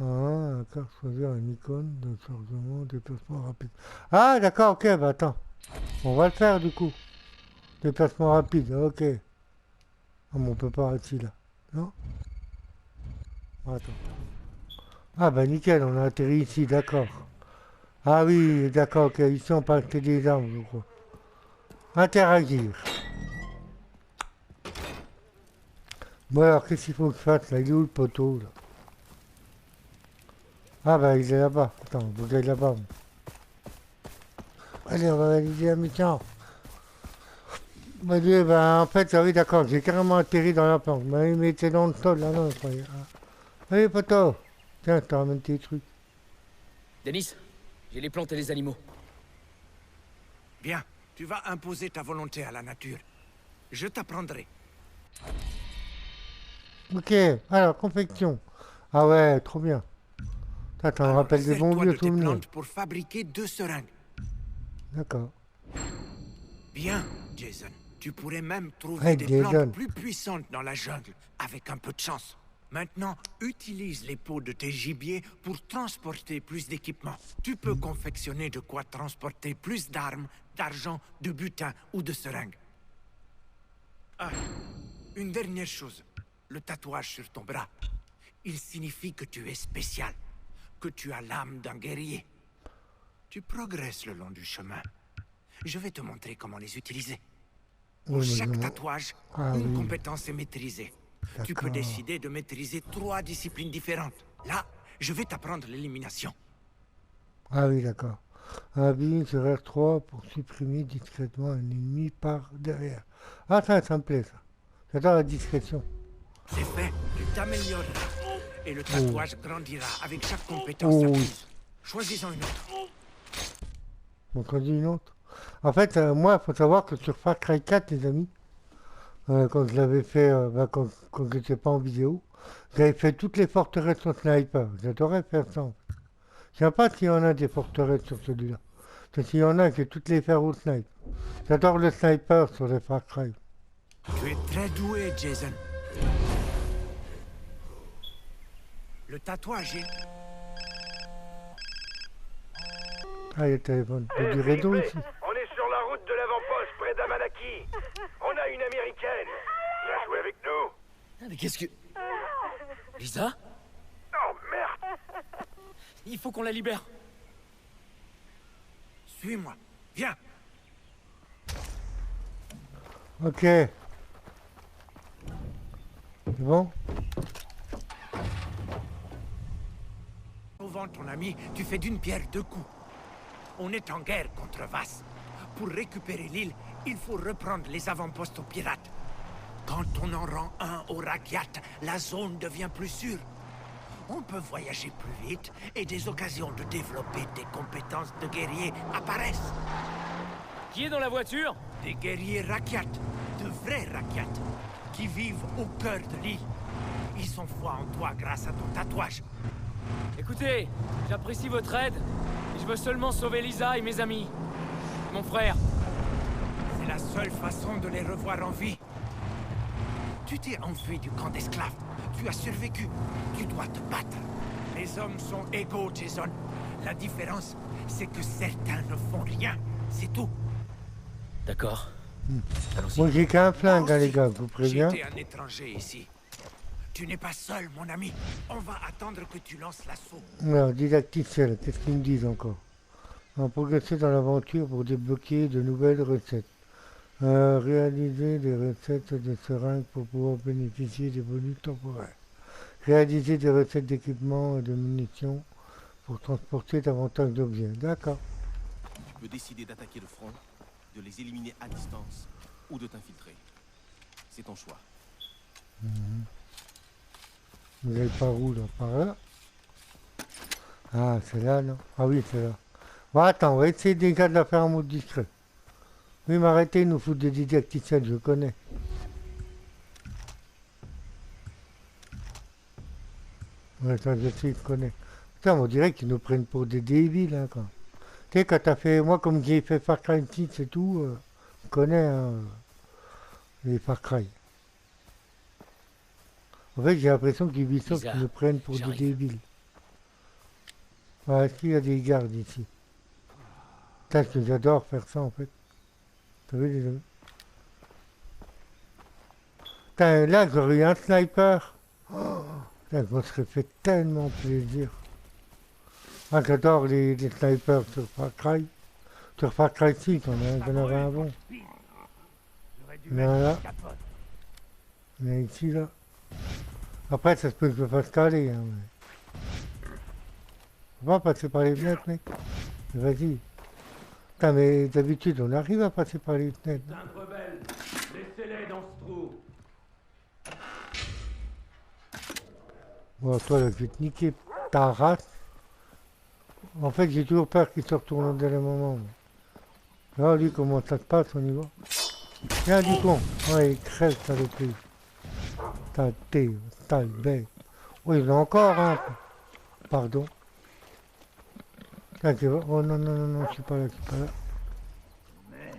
Ah, d'accord, choisir une icône de chargement, déplacement rapide. Ah, d'accord, ok, bah attends. On va le faire du coup. Déplacement rapide, ok. Ah, mais on peut pas ici là. Non? Attends. Ah, bah nickel, on a atterri ici, d'accord. Ah oui, d'accord, ok. Ici, on peut acheter des armes, je crois. Interagir. Bon alors qu'est-ce qu'il faut que je fasse là? Il est où le poteau là? Ah bah il est là-bas. Attends, vous êtes là-bas. Allez, on va valider la mission. Bah, en fait, ah oui, d'accord, j'ai carrément atterri dans la planque. Bah, il m'était dans le sol, là, non, je croyais. Ah. Allez, poteau. Tiens, je te ramène tes trucs. Denis, j'ai les plantes et les animaux. Bien, tu vas imposer ta volonté à la nature. Je t'apprendrai. Ok, alors, confection. Ah ouais, trop bien. Ça me Alors, rappelle des bons sers-toi vieux de tes souvenirs. plantes pour fabriquer 2 seringues. D'accord. Bien, Jason. Tu pourrais même trouver Ouais, des Jason. plantes plus puissantes dans la jungle, avec un peu de chance. Maintenant, utilise les peaux de tes gibiers pour transporter plus d'équipements. Tu peux confectionner de quoi transporter plus d'armes, d'argent, de butin ou de seringues. Ah, une dernière chose. Le tatouage sur ton bras. Il signifie que tu es spécial, que tu as l'âme d'un guerrier. Tu progresses le long du chemin. Je vais te montrer comment les utiliser. Pour Oui, mais chaque non. tatouage, Ah une oui. compétence est maîtrisée. Tu peux D'accord. décider de maîtriser 3 disciplines différentes. Là, je vais t'apprendre l'élimination. Ah oui, d'accord. Appuie sur R3 pour supprimer discrètement un ennemi par derrière. Ah, ça me plaît, ça. J'adore la discrétion. C'est fait, tu t'amélioreras. Et le tatouage grandira avec chaque compétence Oh. acquise. Choisis-en une autre. On choisit une autre. En fait, moi, il faut savoir que sur Far Cry 4, les amis, quand je l'avais fait, quand j'étais pas en vidéo, j'avais fait toutes les forteresses au sniper. J'adorais faire ça. En fait. Je sais pas s'il y en a des forteresses sur celui-là. Parce que s'il y en a, je vais toutes les faire au sniper. J'adore le sniper sur les Far Cry. Tu es très doué, Jason. Le tatouage est... Ah, il y a le téléphone. Il y a du réseau ici. On est sur la route de l'avant-poste près d'Amanaki. On a une américaine. Viens jouer avec nous. Ah, mais qu'est-ce que... Lisa? Oh merde. Il faut qu'on la libère. Suis-moi. Viens. Ok. C'est bon? Sauvant ton ami, tu fais d'une pierre 2 coups. On est en guerre contre Vass. Pour récupérer l'île, il faut reprendre les avant-postes aux pirates. Quand on en rend un au Rakyat, la zone devient plus sûre. On peut voyager plus vite et des occasions de développer des compétences de guerrier apparaissent. Qui est dans la voiture? Des guerriers Rakyat, de vrais Rakyat, qui vivent au cœur de l'île. Ils ont foi en toi grâce à ton tatouage. Écoutez, j'apprécie votre aide, et je veux seulement sauver Lisa et mes amis. Mon frère. C'est la seule façon de les revoir en vie. Tu t'es enfui du camp d'esclaves. Tu as survécu. Tu dois te battre. Les hommes sont égaux, Jason. La différence, c'est que certains ne font rien. C'est tout. D'accord. Allons-y. Moi, j'ai qu'un flingue, hein, Moi les aussi, gars, je vous préviens. J'étais un étranger ici. Tu n'es pas seul, mon ami. On va attendre que tu lances l'assaut. Alors, didacticiel, qu'est-ce qu'ils me disent encore? On va progresser dans l'aventure pour débloquer de nouvelles recettes. Réaliser des recettes de seringues pour pouvoir bénéficier des bonus temporaires. Réaliser des recettes d'équipement et de munitions pour transporter davantage d'objets. D'accord. Tu peux décider d'attaquer le front, de les éliminer à distance ou de t'infiltrer. C'est ton choix. Vous allez par où, là? Par là? Ah, c'est là, non? Ah oui, c'est là. Bon, attends, on va essayer déjà de la faire en mode discret. Oui, mais arrêtez, il nous faut des didacticiels, je connais. Ouais, ça, je sais, je connais. Putain, on dirait qu'ils nous prennent pour des débiles, hein, quoi. Tu sais, quand t'as fait... Moi, comme j'ai fait Far Cry 6 et tout, je connais, hein, les Far Cry. En fait, j'ai l'impression qu'Ubisoft Lisa, nous prennent pour des j'arrive. débiles. Ouais, est-ce qu'il y a des gardes ici? Putain, que j'adore faire ça, en fait. T'as vu, les amis? Putain, là, j'aurais eu un sniper. Oh, putain, je me serais fait tellement plaisir. Ah, j'adore les snipers sur Far Cry. Sur Far Cry 6, j'en avais un bon. Il y en a là. Il y en a ici, là. Après, ça se peut que je me fasse caler, hein, mais... On va passer par les fenêtres, mec. Vas-y. Putain, mais d'habitude, on arrive à passer par les fenêtres. Putain de rebelles, laissez-les dans ce trou. Bon, toi, là, je vais te niquer ta race. En fait, j'ai toujours peur qu'il se retourne au dernier moment. Là, lui, comment ça se passe, on y va. Viens, du con. Ouais, il crève, ça le plus. T'as le bête. Oui, il y en a encore, hein. Pardon. Tiens, oh non, non, non, non, je suis pas là, je suis pas là. Merde.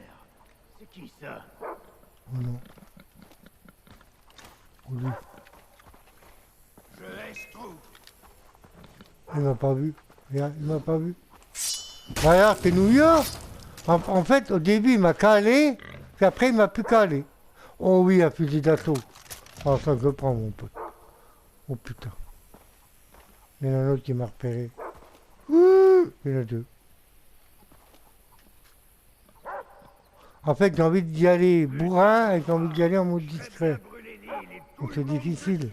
C'est qui ça? Oh non. Oh, lui. Je hais ce trou. Il m'a pas vu. Regarde, il m'a pas vu. Regarde, c'est New York. En fait, au début, il m'a calé, puis après, il m'a plus calé. Oh oui, un fusil d'assaut. Oh, ça, je le prends, mon pote. Oh putain. Il y en a un autre qui m'a repéré. Ouh, il y en a deux. En fait, j'ai envie d'y aller bourrin et j'ai envie d'y aller en mode discret. Donc c'est difficile.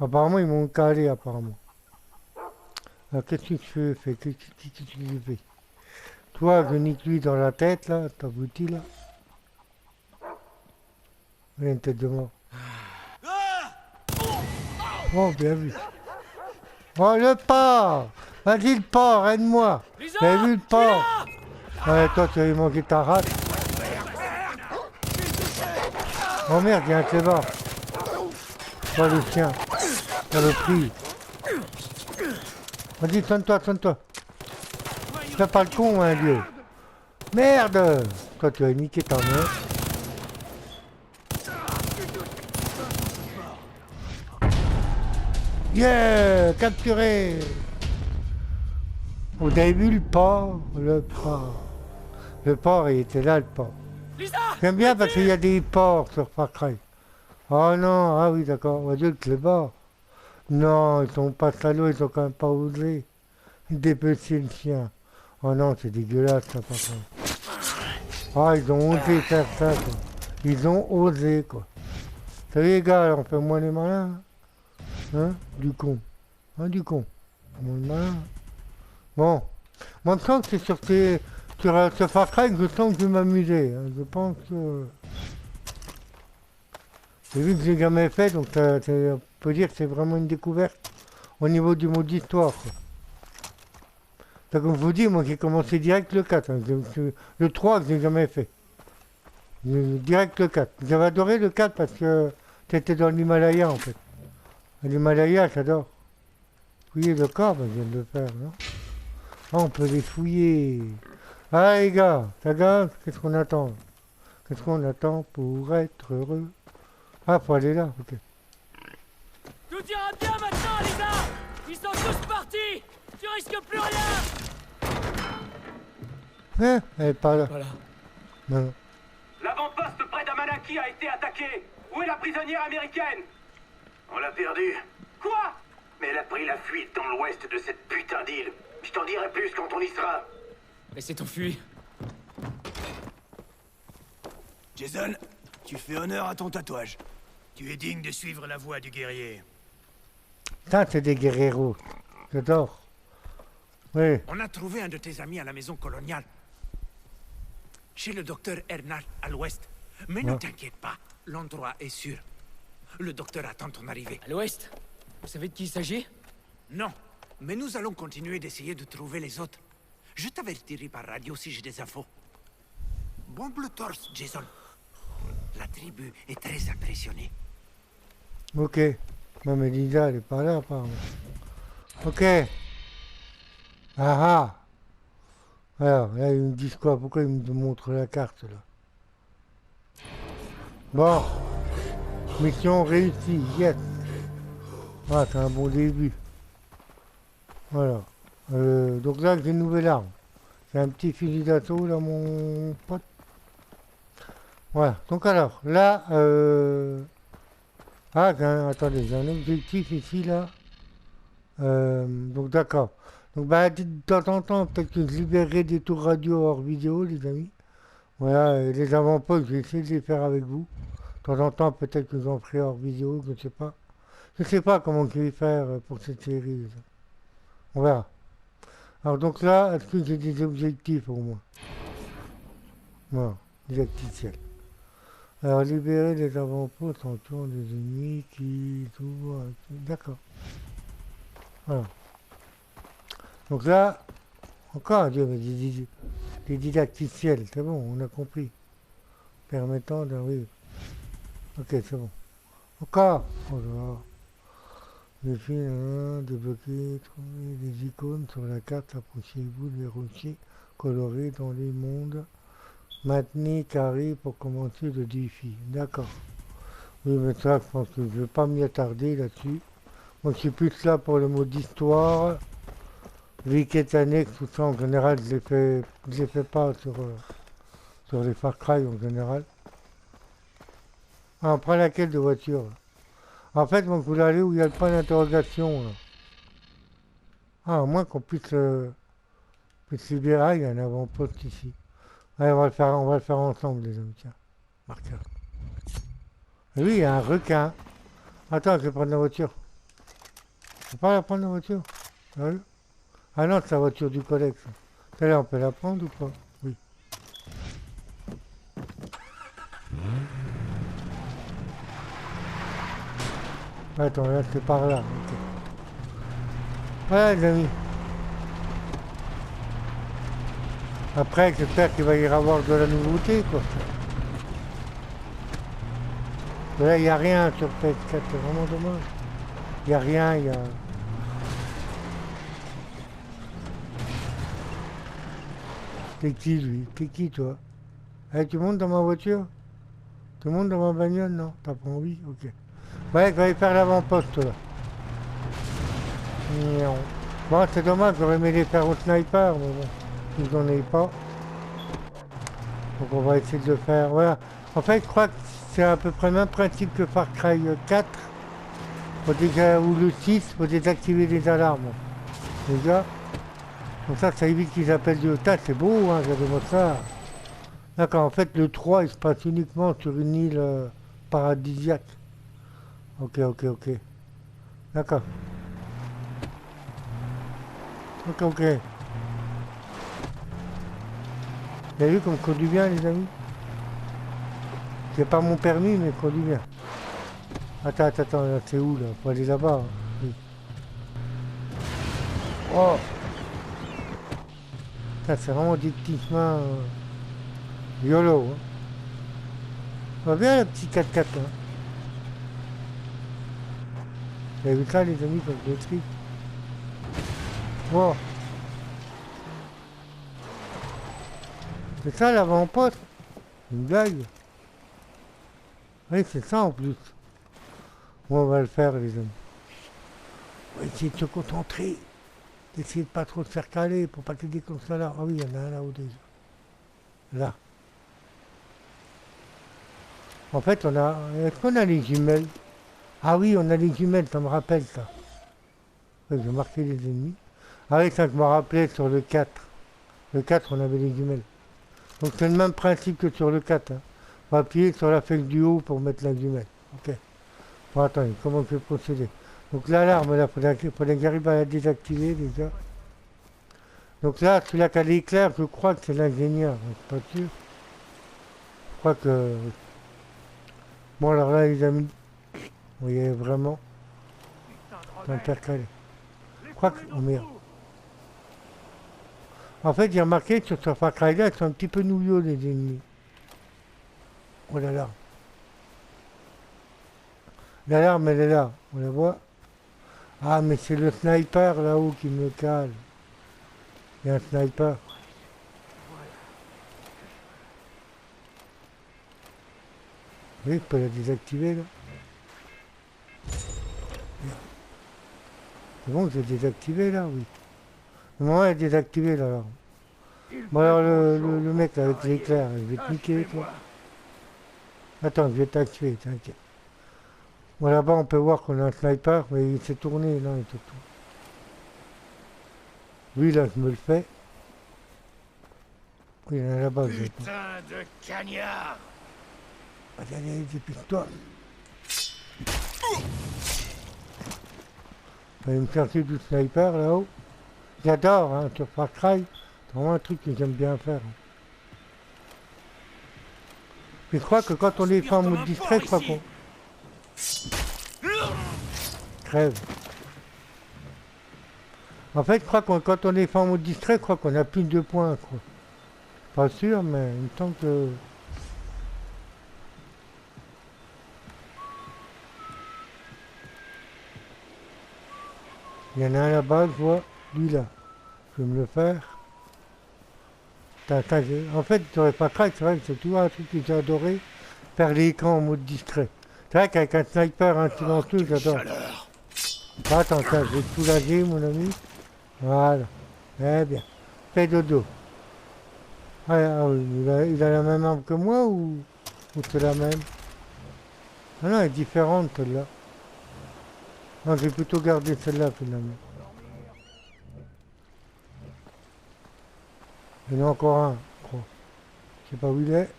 Apparemment, ils m'ont calé, apparemment. Alors, qu'est-ce que je fais? Qu'est-ce que je fais? Toi, je nique lui dans la tête, là, t'aboutis, là. Il a une tête de mort. Oh, bien vu. Oh, le porc! Vas-y, le porc, aide-moi! Lisa, Vous avez vu le porc? Ouais, toi, tu avais manqué ta rate. Oh merde, il y a un clébard. Pas le chien. T'as le prix. Vas-y, sonne-toi, sonne-toi. Fais pas le con, hein, Dieu. Merde! Toi, tu as niqué ta mère. Yeah! Capturé! Vous avez vu le porc? Le porc. Le porc, il était là, le porc. Lisa! J'aime bien parce qu'il y a des porcs sur Far Cry. Oh non, ah oui, d'accord. On va dire que les bords. Non, ils sont pas salauds, ils ont quand même pas osé dépêcher le chien. Oh non, c'est dégueulasse, ça, par contre. Ah, ils ont osé faire ça, quoi. Ils ont osé, quoi. Salut les gars, on fait moins les malins. Hein? Du con. Hein, du con. Moins le malin. Bon. Moi, je sens que c'est sur ce Far Cry que je sens que je vais m'amuser. Hein. Je pense que... J'ai vu que j'ai jamais fait, donc on peut dire que c'est vraiment une découverte au niveau du mode histoire, quoi. Donc, comme je vous dis, moi j'ai commencé direct le 4, hein. Le 3 que j'ai jamais fait. Direct le 4. J'avais adoré le 4 parce que c'était dans l'Himalaya en fait. L'Himalaya, j'adore. Fouiller le corps, ben, je viens de le faire, non? Ah, on peut les fouiller. Ah les gars, ça gaz, qu'est-ce qu'on attend? Qu'est-ce qu'on attend pour être heureux? Ah, faut aller là, ok. Tout ira bien maintenant, Lisa! Ils sont tous partis! Tu risques plus rien! Hein? Elle est pas là. Voilà. Non, non. L'avant-poste près d'Amanaki a été attaqué. Où est la prisonnière américaine? On l'a perdue. Quoi? Mais elle a pris la fuite dans l'ouest de cette putain d'île. Je t'en dirai plus quand on y sera. Mais c'est enfui. Jason, tu fais honneur à ton tatouage. Tu es digne de suivre la voie du guerrier. Ça, c'est des guerreros. J'adore. Oui. On a trouvé un de tes amis à la maison coloniale. Chez le docteur Ernal, à l'ouest. Mais ne t'inquiète pas, l'endroit est sûr. Le docteur attend ton arrivée. À l'ouest? Vous savez de qui il s'agit? Non, mais nous allons continuer d'essayer de trouver les autres. Je t'avertirai par radio si j'ai des infos. Bon bleu torse, Jason. La tribu est très impressionnée. Ok. Non, mais Lisa, elle est pas là, apparemment. Ok. Ah ah. Alors, là, ils me disent quoi? Pourquoi ils me montrent la carte, là? Bon. Mission réussie, yes. Ah, c'est un bon début. Voilà. Donc là, j'ai une nouvelle arme. C'est un petit fusil d'assaut, là, mon pote. Voilà. Donc alors, là, ah, attendez, j'ai un objectif ici, là. Donc d'accord. Donc bah, de temps en temps, peut-être que je libérerai des tours radio hors vidéo, les amis. Voilà, et les avant-postes, je vais essayer de les faire avec vous. De temps en temps, peut-être que j'en ferai hors vidéo, je ne sais pas. Je ne sais pas comment je vais faire pour cette série. On verra. Alors donc là, est-ce que j'ai des objectifs au moins? Voilà, didacticiel. Alors, libérer les avant-postes en tuant des ennemis qui s'ouvrent. D'accord. Voilà. Donc là, encore, Dieu, mais des didacticiels, c'est bon, on a compris. Permettant de... Oui. Ok, c'est bon. Encore. Oh là là. Défi 1, débloquer, trouver des icônes sur la carte, approchez-vous des rochers colorés dans les mondes. Maintenez carré pour commencer le défi. D'accord. Oui, mais ça, je pense que je ne vais pas m'y attarder là-dessus. Moi, je suis plus là pour le mot d'histoire. Les quêtes annexes, tout ça, en général, je les fais pas sur les Far Cry, en général. Ah, on prend laquelle de voiture là. En fait, moi, je voulais aller où il y a le point d'interrogation, là. Ah, à moins qu'on puisse libérer. Ah, il y a un avant-poste ici. Allez, on va le faire ensemble, les amis. Tiens, marqueur. Et oui, il y a un requin. Attends, je vais prendre la voiture. Je peux pas la prendre la voiture? Sérieux? Ah non, c'est la voiture du collègue, ça. Celle-là, on peut la prendre ou pas? Oui. Attends, là, c'est par là. Ok. Voilà, les amis. Après, j'espère qu'il va y avoir de la nouveauté, quoi. Mais là, il n'y a rien sur PS4, c'est vraiment dommage. Il n'y a rien, il y a... T'es qui, lui? T'es qui, toi? Eh, tu montes dans ma voiture? Tu montes dans ma bagnole? Non, t'as pas envie? Ok. Ouais, je vais aller faire l'avant-poste, là. Non. Bon, c'est dommage, j'aurais aimé les faire au sniper, mais bon, ils n'en ai pas. Donc on va essayer de le faire, voilà. En fait, je crois que c'est à peu près le même principe que Far Cry 4, ou le 6, pour désactiver les alarmes. Déjà. Donc ça évite qu'ils appellent du tas, c'est beau, hein, regardez-moi ça. D'accord, en fait, le 3, il se passe uniquement sur une île paradisiaque. Ok. D'accord. Ok. Vous avez vu comme je conduis bien, les amis? J'ai pas mon permis, mais je conduis bien. Attends, c'est où, là? Faut aller là-bas. Hein. Oui. Oh! Ça, c'est vraiment des petits chemins YOLO. Hein. On va bien, le petit 4x4. Hein. Vous avez vu ça, les amis, comme je l'explique? Wow! C'est ça l'avant-poste? Une blague? Oui, c'est ça en plus. Bon, on va le faire, les amis. On va essayer de se concentrer. D'essayer de pas trop se faire caler pour pas qu'il y ait comme ça là. Ah oui, il y en a un là-haut déjà. Là. En fait, on a... Est-ce qu'on a les jumelles? Ah oui, on a les jumelles, ça me rappelle ça. Oui, j'ai marqué les ennemis. Ah oui, ça je me rappelais sur le 4. Le 4, on avait les jumelles. Donc c'est le même principe que sur le 4. Hein. On va appuyer sur la flèche du haut pour mettre la jumelle. Ok. Bon, attendez, comment je vais procéder? Donc l'alarme, là, il faudrait que j'arrive à la désactiver déjà. Donc là, celui-là qui a l'éclair, je crois que c'est l'ingénieur. Je suis pas sûr. Je crois que... Bon, alors là, les amis, vous voyez vraiment l'intercalé. Je crois que... Oh merde. En fait, j'ai remarqué que sur ce Far Cry là, ils sont un petit peu nouillots, les ennemis. Oh là là. L'alarme, elle est là. On la voit. Ah, mais c'est le sniper là-haut qui me cale. Il y a un sniper. Oui, je peux la désactiver là. C'est bon, j'ai désactivé là, oui. Le moment est désactivé là. Alors. Bon alors le mec là, avec l'éclair, je vais te niquer toi. Attends, je vais t'activer, t'inquiète. Bon là-bas on peut voir qu'on a un sniper, mais il s'est tourné là et tout. Lui là je me le fais. Oui, il y en a là-bas. Putain de cagnard! Allez, dépêche-toi. Je vais me chercher du sniper là-haut. J'adore, hein, sur Far Cry. C'est vraiment un truc que j'aime bien faire. Mais je crois que quand on est fait en mode distrait, je crois qu'on crève. En fait, je crois que quand on est fait en mode distrait, je crois qu'on a plus de points, quoi. Pas sûr, mais il me semble que... Il y en a un là-bas, je vois, lui là. Je vais me le faire. En fait, tu n'aurais pas craqué, c'est vrai que c'est toujours un truc que j'ai adoré, faire l'écran en mode distrait. C'est vrai qu'avec un sniper, un silencieux, j'adore. Attends, je vais te soulager, mon ami. Voilà. Eh bien. Fais dodo. Ah oui, il a la même arme que moi ou c'est la même? Ah non, elle est différente celle-là. Non, j'ai plutôt gardé celle-là finalement. Il y en a encore un, je crois. Je sais pas où il est.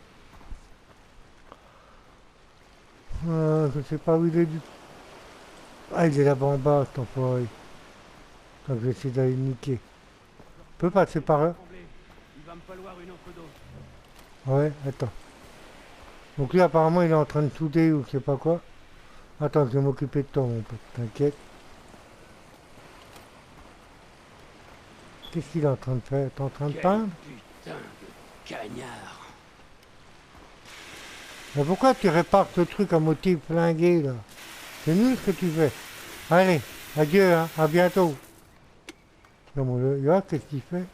Je sais pas où il est du tout. Ah, il est là-bas en bas, cet enfoiré. Donc je vais essayer d'aller le niquer. On peut passer par là? Il va me falloir une encre d'eau. Ouais, attends. Donc lui apparemment il est en train de souder ou je sais pas quoi. Attends, je vais m'occuper de toi mon pote, t'inquiète. Qu'est-ce qu'il est en train de faire? T'es en train de peindre? Putain de cagnard. Mais pourquoi tu répares ce truc à motif flingué là? C'est nul ce que tu fais. Allez, adieu, hein, à bientôt. Non, mon gars, qu'est-ce qu'il fait?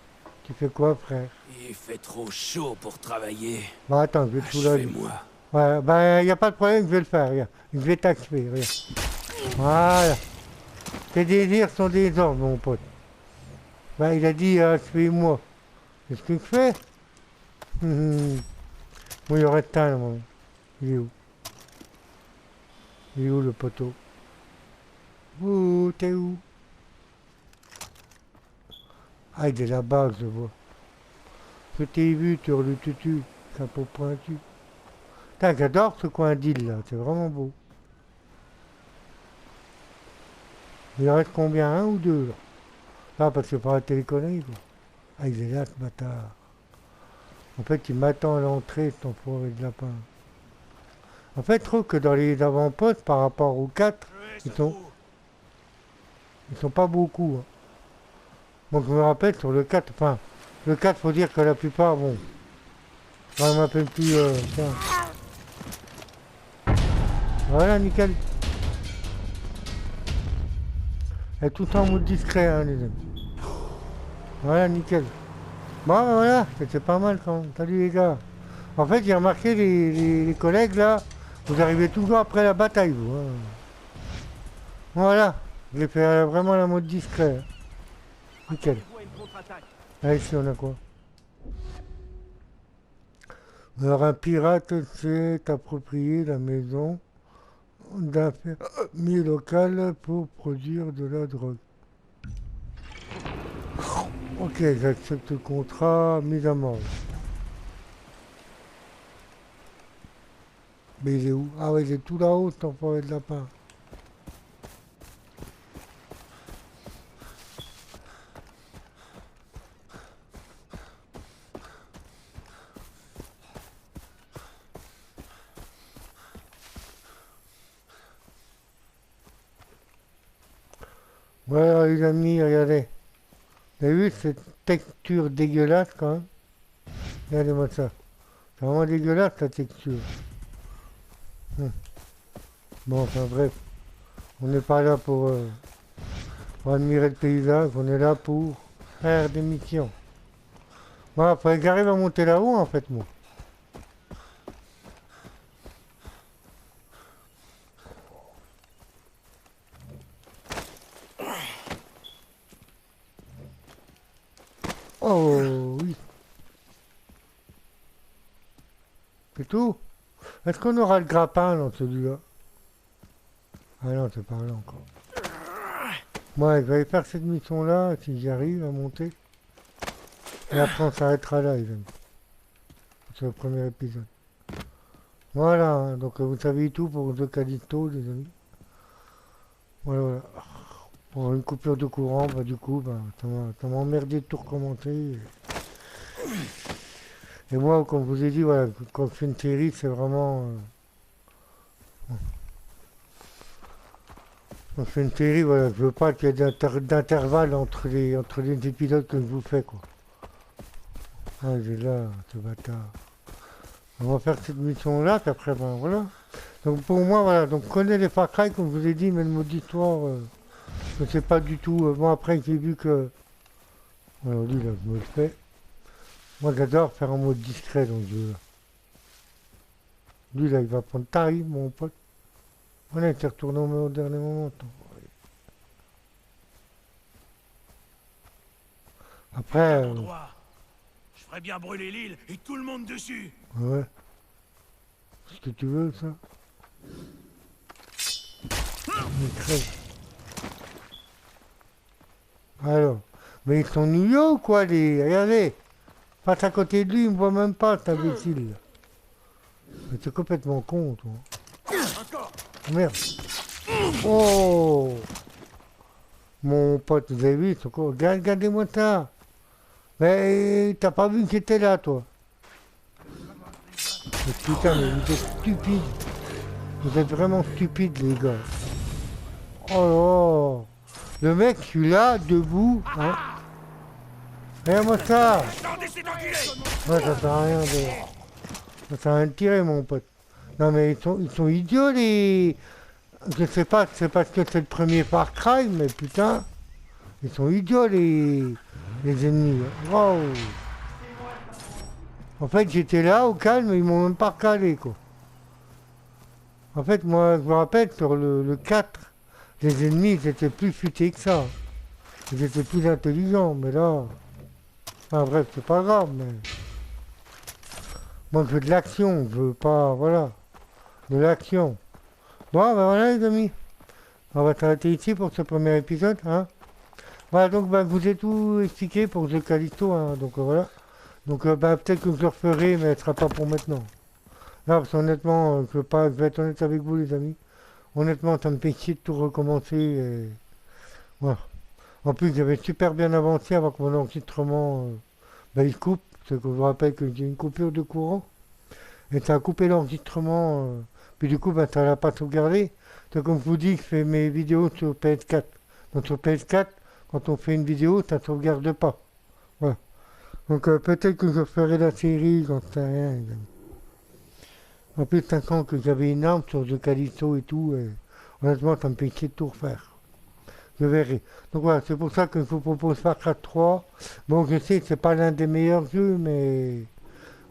Tu fais quoi, frère? Il fait trop chaud pour travailler. Bah attends, je vais te soulager. Achevez-moi. Ouais, bah y a pas de problème, je vais le faire, regarde. Je vais t'achever, regarde. Voilà. Tes désirs sont des ordres, mon pote. Bah il a dit achevez-moi. C'est ce que je fais? Bon, il reste un, moi. Il est où? Il est où le poteau? Ouh, t'es où? Ah, il est là-bas, je vois. Je t'ai vu, tu le tutu, chapeau pointu. Putain, j'adore ce coin d'île là, c'est vraiment beau. Il en reste combien? Un ou deux là? Ah, parce que par la téléconnerie quoi. Ah, il est là ce bâtard. En fait, il m'attend à l'entrée, cet enfoiré de lapin. En fait, je trouve que dans les avant-postes, par rapport aux 4, ils sont pas beaucoup. Hein. Donc je me rappelle sur le 4, enfin, le 4, faut dire que la plupart, bon, on m'appelle plus, tiens. Voilà, nickel. Et tout en mode discret, hein, les amis. Voilà, nickel. Bon, voilà, c'était pas mal quand même. Salut les gars. En fait, j'ai remarqué les collègues là, vous arrivez toujours après la bataille, vous. Hein. Voilà, j'ai fait vraiment la mode discret. Hein. Nickel. Ah, ici on a quoi? Alors un pirate s'est approprié la maison d'un fermier local pour produire de la drogue. Ok, j'accepte le contrat, mise à mort. Mais il est où? Ah ouais, il est tout là-haut, cet enfoiré de lapin. Voilà les amis, regardez. Vous avez vu cette texture dégueulasse quand même? Regardez-moi ça. C'est vraiment dégueulasse la texture. Bon, enfin bref. On n'est pas là pour admirer le paysage, on est là pour faire des missions. Voilà, faudrait que j'arrive à monter là-haut en fait moi. Oh oui. C'est tout? Est-ce qu'on aura le grappin dans celui-là? Ah non, c'est pas là encore. Moi, je vais aller faire cette mission-là, si j'y arrive à monter. Et après, on s'arrêtera là, les amis. C'est le premier épisode. Voilà, hein, donc vous savez tout pour The Callisto, les amis. Voilà, voilà. Pour une coupure de courant, bah du coup, bah, ça m'a emmerdé de tout recommencer. Et moi, comme je vous ai dit, voilà, quand je fais une série, c'est vraiment... quand je fais une série, voilà, je veux pas qu'il y ait d'intervalle entre les épisodes que je vous fais, quoi. Ah, j'ai là, ce bâtard. On va faire cette mission-là, puis après, ben voilà. Donc pour moi, voilà, donc je connais les Far Cry, comme je vous ai dit, mais le mode d'histoire, je ne sais pas du tout. Bon, après, j'ai vu que... Voilà, lui, là, je me le fais. Moi, j'adore faire en mode discret dans le jeu, là. Lui, là, il va prendre tarif, mon pote. Voilà, il s'est retourné au dernier moment. Attends. Après... Je ferais bien brûler l'île et tout le monde dessus. Ouais. Ce que tu veux, ça. Il crève. Alors. Mais ils sont nouillots ou quoi, les... Regardez. Passe à côté de lui, il me voit même pas, cet imbécile. Mais t'es complètement con, toi. Merde. Oh. Mon pote, vous avez vu, ils sont con. Regardez-moi ça. Mais t'as pas vu que j'étais là, toi. Mais putain, mais vous êtes stupides. Vous êtes vraiment stupides, les gars. Oh là. Le mec, je suis là, debout. Hein. Regarde-moi ça. Ouais, ça sert à rien de... Ça sert à rien de tirer, mon pote. Non, mais ils sont idiots, les... Je sais pas, c'est parce que c'est le premier Far Cry, mais putain... Ils sont idiots, les ennemis. Wow. En fait, j'étais là, au calme, ils m'ont même pas recalé, quoi. En fait, moi, je me rappelle, sur le 4, les ennemis, ils étaient plus futés que ça. Ils étaient plus intelligents, mais là... Enfin, bref, c'est pas grave, mais... Moi, je veux de l'action, je veux pas... Voilà. De l'action. Bon, ben voilà, les amis. On va s'arrêter ici pour ce premier épisode, hein. Voilà, donc ben, je vous ai tout expliqué pour The Callisto, hein, donc voilà. Donc ben, peut-être que je le referai, mais ce sera pas pour maintenant. Là, parce qu'honnêtement, je vais être honnête avec vous, les amis. Honnêtement, ça me fait chier de tout recommencer. Et... Voilà. En plus, j'avais super bien avancé avant que mon enregistrement ben, il coupe. Parce que je vous rappelle que j'ai une coupure de courant. Et ça a coupé l'enregistrement. Puis du coup, ben, ça l'a pas sauvegardé. Donc comme je vous dis, je fais mes vidéos sur PS4. Donc sur PS4, quand on fait une vidéo, ça ne sauvegarde pas. Voilà. Donc peut-être que je ferai la série, j'en sais rien. Les amis. En plus, 5 ans que j'avais une arme sur The Callisto et tout. Et honnêtement, ça me fait chier de tout refaire. Je verrai. Donc voilà, c'est pour ça que je vous propose Far Cry 3. Bon, je sais que c'est pas l'un des meilleurs jeux, mais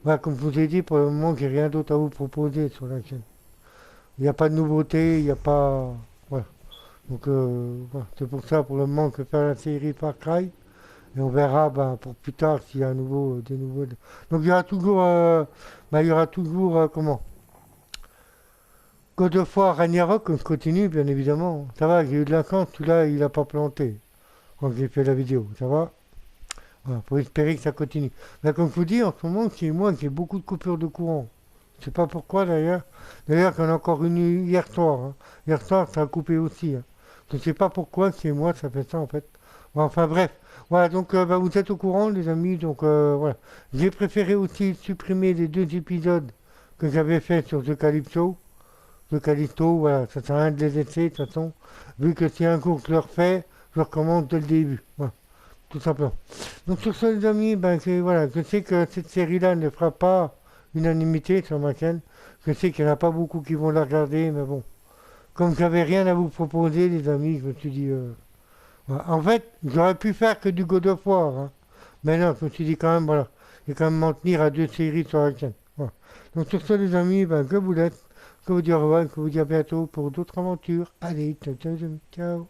voilà, comme je vous ai dit, pour le moment, j'ai rien d'autre à vous proposer sur la chaîne. Il n'y a pas de nouveauté, il n'y a pas... Voilà. Donc voilà, c'est pour ça, pour le moment, que faire la série Far Cry. Et on verra ben, pour plus tard s'il y a à nouveau, des nouveaux... Donc il y aura toujours, comment God of War Ragnarok, je continue, bien évidemment. Ça va, j'ai eu de la chance, celui-là, il n'a pas planté quand j'ai fait la vidéo, ça va. Voilà, pour espérer que ça continue. Mais comme je vous dis, en ce moment, chez moi, j'ai beaucoup de coupures de courant. Je sais pas pourquoi, d'ailleurs. D'ailleurs, j'en ai encore une hier soir. Hein. Hier soir, ça a coupé aussi. Hein. Je sais pas pourquoi, chez moi, ça fait ça, en fait. Bon, enfin, bref. Voilà, donc, bah, vous êtes au courant, les amis. Donc, voilà. J'ai préféré aussi supprimer les 2 épisodes que j'avais fait sur The Callisto. The Callisto, voilà, ça sert à rien de les essayer, de toute façon. Vu que si un jour je le refais, je recommence dès le début. Voilà, tout simplement. Donc sur ce, les amis, ben, voilà, je sais que cette série-là ne fera pas unanimité sur ma chaîne. Je sais qu'il n'y en a pas beaucoup qui vont la regarder, mais bon. Comme j'avais rien à vous proposer, les amis, je me suis dit... voilà. En fait, j'aurais pu faire que du God of War. Hein. Mais non, je me suis dit quand même, voilà. Je vais quand même m'en tenir à 2 séries sur la chaîne. Voilà. Donc sur ce, les amis, ben, je vous laisse. Que vous dire au revoir, que vous dire à bientôt pour d'autres aventures. Allez, ciao, ciao, ciao.